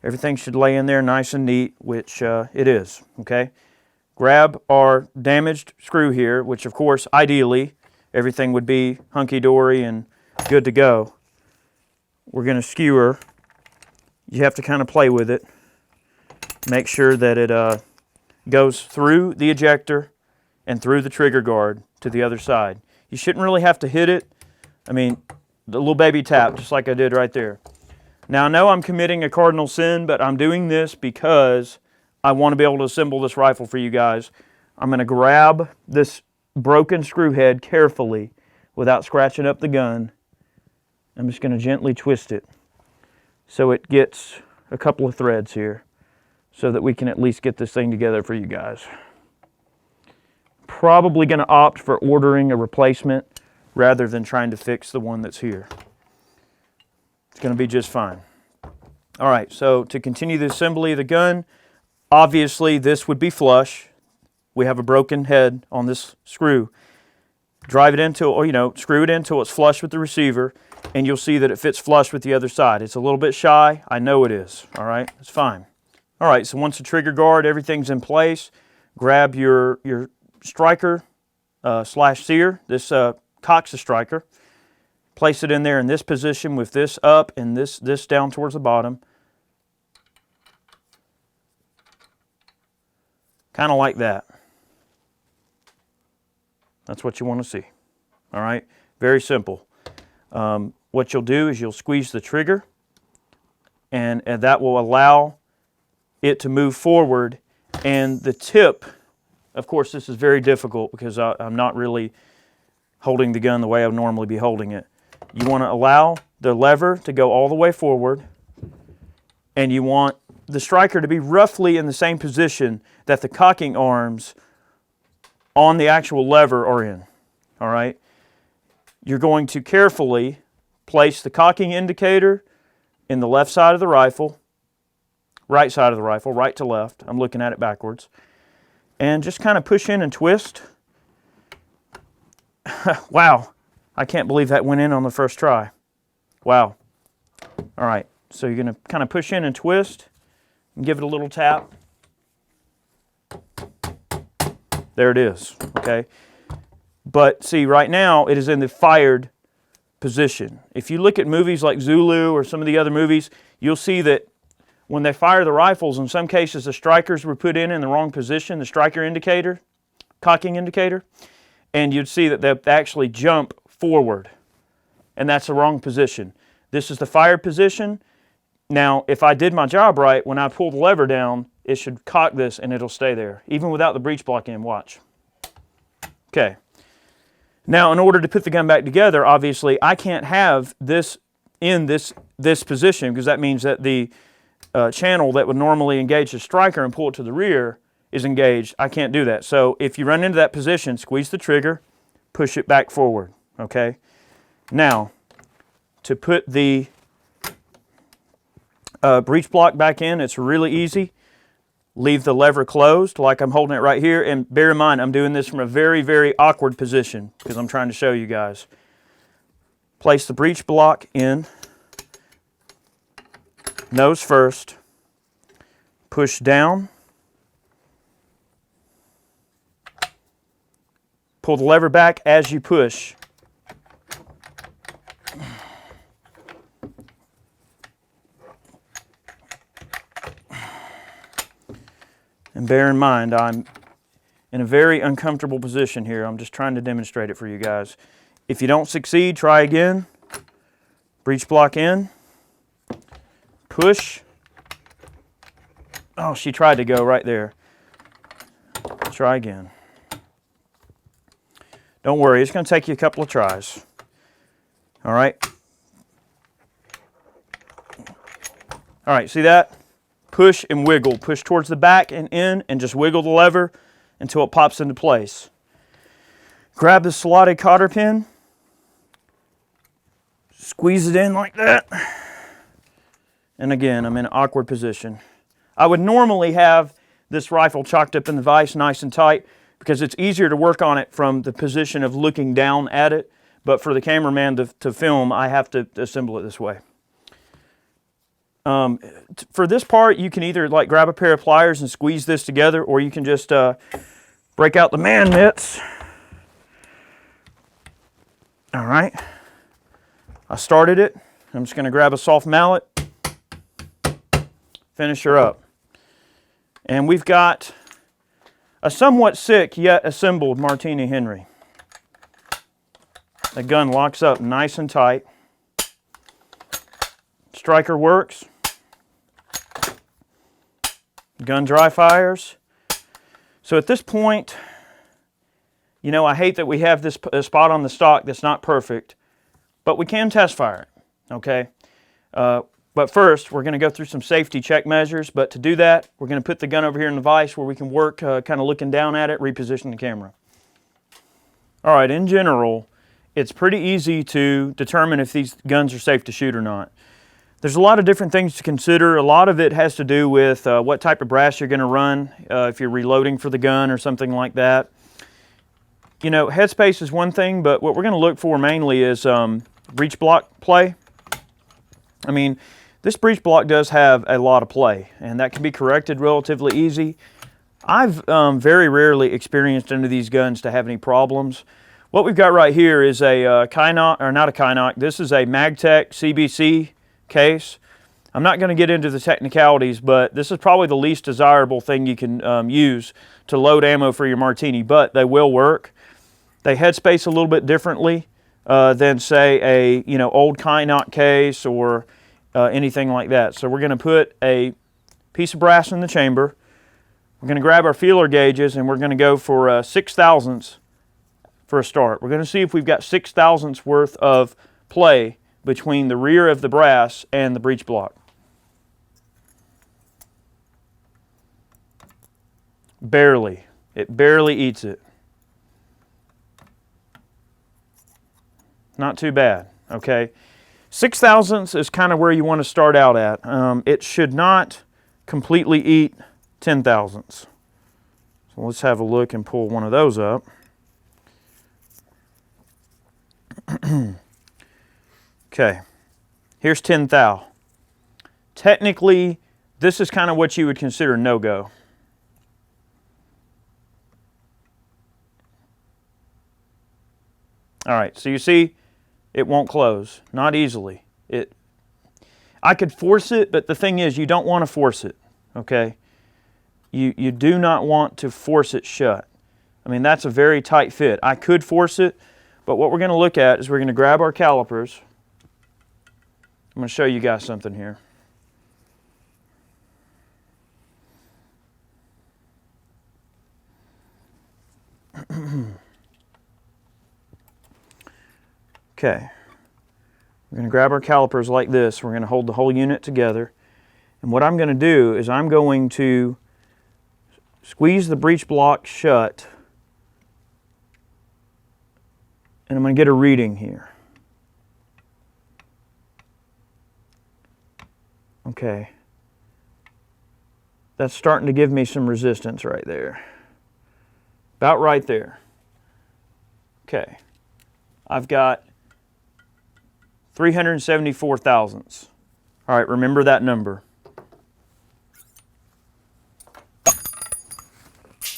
Everything should lay in there nice and neat, which it is. Okay. Grab our damaged screw here, which of course, ideally, everything would be hunky-dory and good to go. We're going to skewer. You have to kind of play with it. Make sure that it goes through the ejector and through the trigger guard to the other side. You shouldn't really have to hit it. I mean, the little baby tap, just like I did right there. Now, I know I'm committing a cardinal sin, but I'm doing this because I want to be able to assemble this rifle for you guys. I'm going to grab this broken screw head carefully without scratching up the gun. I'm just going to gently twist it so it gets a couple of threads here so that we can at least get this thing together for you guys. Probably going to opt for ordering a replacement rather than trying to fix the one that's here. It's going to be just fine. All right, so to continue the assembly of the gun, obviously this would be flush. We have a broken head on this screw. Drive it into, or screw it in until it's flush with the receiver, and you'll see that it fits flush with the other side. It's a little bit shy. I know it is. All right, it's fine. All right, so once the trigger guard, everything's in place, grab your striker slash sear. This cocks the striker. Place it in there in this position with this up and this down towards the bottom. Kind of like that. That's what you want to see. All right, very simple. What you'll do is you'll squeeze the trigger, and that will allow it to move forward. And the tip, of course, this is very difficult because I'm not really holding the gun the way I would normally be holding it. You want to allow the lever to go all the way forward, and you want the striker to be roughly in the same position that the cocking arms on the actual lever are in. All right? You're going to carefully place the cocking indicator in the left side of the rifle, right side of the rifle, right to left. I'm looking at it backwards. And just kind of push in and twist. Wow. I can't believe that went in on the first try. Wow. All right, so you're going to kind of push in and twist and give it a little tap. There it is, okay? But see, right now it is in the fired position. If you look at movies like Zulu or some of the other movies, you'll see that when they fire the rifles, in some cases the strikers were put in the wrong position, the striker indicator, cocking indicator, and you'd see that they actually jump forward, and that's the wrong position. This is the fired position. Now, if I did my job right, when I pull the lever down, it should cock this and it'll stay there, even without the breech block in. Watch. Okay. Now, in order to put the gun back together, obviously, I can't have this in this position because that means that the channel that would normally engage the striker and pull it to the rear is engaged. I can't do that. So if you run into that position, squeeze the trigger, push it back forward. Okay, now to put the breech block back in, it's really easy. Leave the lever closed like I'm holding it right here, and bear in mind I'm doing this from a very, very awkward position because I'm trying to show you guys. Place the breech block in, nose first, push down, pull the lever back as you push. And bear in mind, I'm in a very uncomfortable position here. I'm just trying to demonstrate it for you guys. If you don't succeed, try again. Breech block in. Push. Oh, she tried to go right there. Try again. Don't worry, it's going to take you a couple of tries. All right. All right, see that? Push and wiggle. Push towards the back and in, and just wiggle the lever until it pops into place. Grab the slotted cotter pin. Squeeze it in like that. And again, I'm in an awkward position. I would normally have this rifle chalked up in the vise nice and tight because it's easier to work on it from the position of looking down at it. But for the cameraman to film, I have to assemble it this way. For this part, you can either like grab a pair of pliers and squeeze this together, or you can just break out the man mitts. All right. I started it. I'm just going to grab a soft mallet, finish her up. And we've got a somewhat sick yet assembled Martini-Henry. The gun locks up nice and tight. Striker works. Gun dry fires. So at this point, you know, I hate that we have this spot on the stock that's not perfect, but we can test fire it, okay? But first, we're going to go through some safety check measures, but to do that, we're going to put the gun over here in the vise where we can work kind of looking down at it, reposition the camera. All right, in general, it's pretty easy to determine if these guns are safe to shoot or not. There's a lot of different things to consider. A lot of it has to do with what type of brass you're going to run, if you're reloading for the gun or something like that. You know, headspace is one thing, but what we're going to look for mainly is breech block play. I mean, this breech block does have a lot of play, and that can be corrected relatively easy. I've very rarely experienced any of these guns to have any problems. What we've got right here is a Kynoch, or not a Kynoch, this is a Magtech CBC case. I'm not going to get into the technicalities, but this is probably the least desirable thing you can use to load ammo for your Martini, but they will work. They headspace a little bit differently than, say, a old Kynoch case or anything like that. So we're going to put a piece of brass in the chamber. We're going to grab our feeler gauges and we're going to go for 6 thousandths for a start. We're going to see if we've got 6 thousandths worth of play between the rear of the brass and the breech block. Barely. It barely eats it. Not too bad, okay? 6 thousandths is kind of where you want to start out at. It should not completely eat 10 thousandths. So let's have a look and pull one of those up. Okay, here's 10 thou. Technically, this is kind of what you would consider no-go. All right, so you see, it won't close, not easily. I could force it, but the thing is, you don't want to force it, okay? You do not want to force it shut. I mean, that's a very tight fit. I could force it, but what we're going to look at is we're going to grab our calipers. I'm going to show you guys something here. Okay, we're going to grab our calipers like this. We're going to hold the whole unit together. And what I'm going to do is I'm going to squeeze the breech block shut. And I'm going to get a reading here. Okay. That's starting to give me some resistance right there. About right there. Okay. I've got 374 thousandths. All right, remember that number.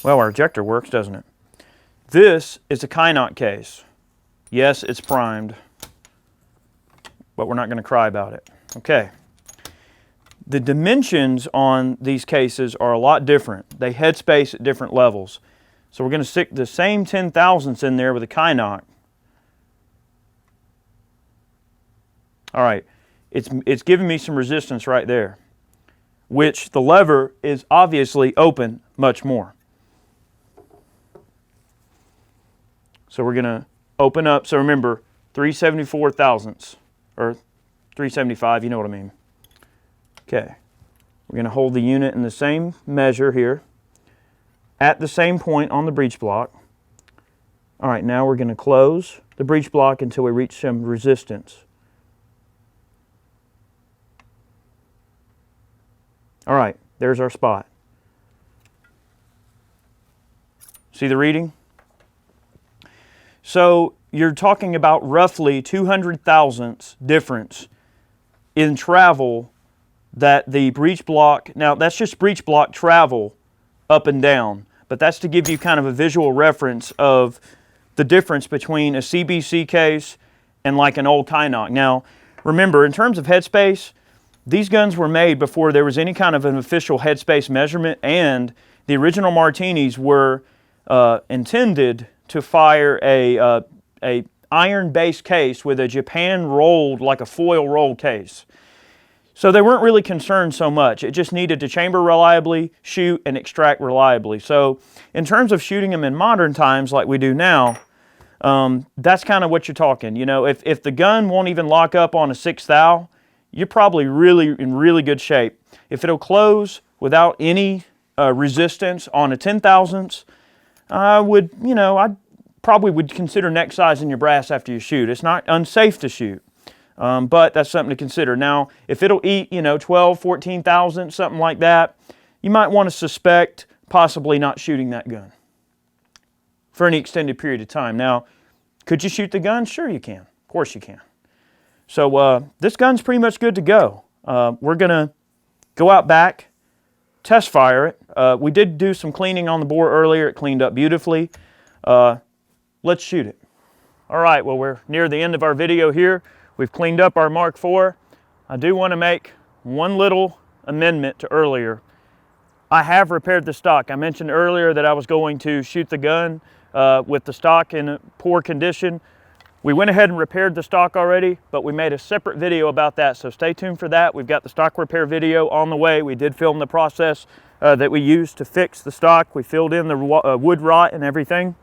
Well, our ejector works, doesn't it? This is a Kynoch case. Yes, it's primed, but we're not going to cry about it. Okay. The dimensions on these cases are a lot different. They headspace at different levels. So we're going to stick the same 10 thousandths in there with a Kynock. All right, it's giving me some resistance right there, which the lever is obviously open much more. So we're going to open up. So remember, 374 thousandths, or 375, you know what I mean. Okay, we're going to hold the unit in the same measure here, at the same point on the breech block. All right, now we're going to close the breech block until we reach some resistance. All right, there's our spot. See the reading? So you're talking about roughly 200 thousandths difference in travel that the breech block, now that's just breech block travel up and down, but that's to give you kind of a visual reference of the difference between a CBC case and like an old Kynock. Now, remember, in terms of headspace, these guns were made before there was any kind of an official headspace measurement, and the original Martinis were intended to fire a iron-based case with a Japan rolled, like a foil rolled case. So they weren't really concerned so much. It just needed to chamber reliably, shoot, and extract reliably. So in terms of shooting them in modern times like we do now, that's kind of what you're talking. You know, if the gun won't even lock up on a 6 thou, you're probably in really good shape. If it'll close without any resistance on a 10 thousandths, I probably would consider neck sizing your brass after you shoot. It's not unsafe to shoot, but that's something to consider. Now, if it'll eat, 12, 14 thousandths, something like that, you might want to suspect possibly not shooting that gun for any extended period of time. Now, could you shoot the gun? Sure you can. Of course you can. So this gun's pretty much good to go. We're going to go out back, test fire it. We did do some cleaning on the bore earlier. It cleaned up beautifully. Let's shoot it. All right, well, we're near the end of our video here. We've cleaned up our Mark IV. I do want to make one little amendment to earlier. I have repaired the stock. I mentioned earlier that I was going to shoot the gun with the stock in a poor condition. We went ahead and repaired the stock already, but we made a separate video about that, so stay tuned for that. We've got the stock repair video on the way. We did film the process that we used to fix the stock. We filled in the wood rot and everything.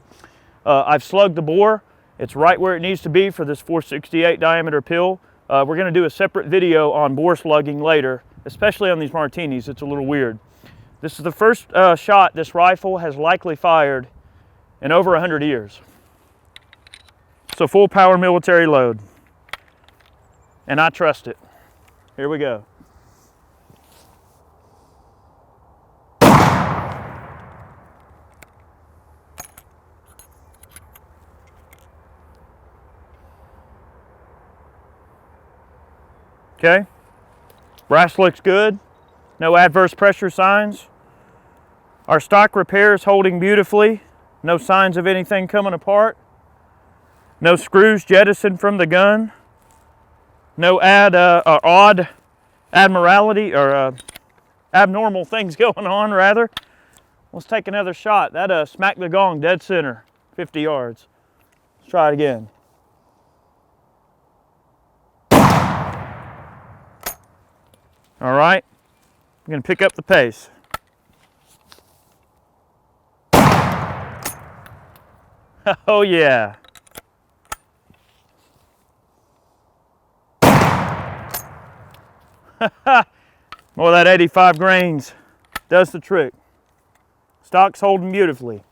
I've slugged the bore. It's right where it needs to be for this 468 diameter pill. We're going to do a separate video on bore slugging later, especially on these Martinis. It's a little weird. This is the first shot this rifle has likely fired in over 100 years. So full power military load. And I trust it. Here we go. Okay. Brass looks good. No adverse pressure signs. Our stock repair is holding beautifully. No signs of anything coming apart. No screws jettisoned from the gun. No odd abnormality or abnormal things going on, rather. Let's take another shot. That smacked the gong dead center, 50 yards. Let's try it again. All right, I'm going to pick up the pace. Oh yeah. Well, that 85 grains does the trick. Stock's holding beautifully.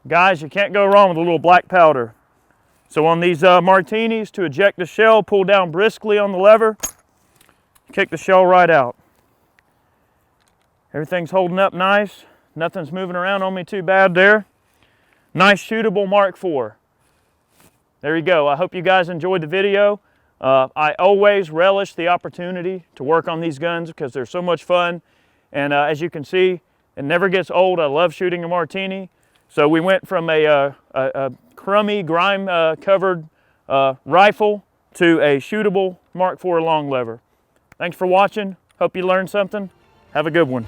Guys, you can't go wrong with a little black powder. So on these Martinis, to eject the shell, pull down briskly on the lever, kick the shell right out. Everything's holding up nice. Nothing's moving around on me too bad there. Nice shootable Mark IV. There you go. I hope you guys enjoyed the video. I always relish the opportunity to work on these guns because they're so much fun. And as you can see, it never gets old. I love shooting a Martini. So we went from a crummy, grime-covered rifle to a shootable Mark IV long lever. Thanks for watching. Hope you learned something. Have a good one.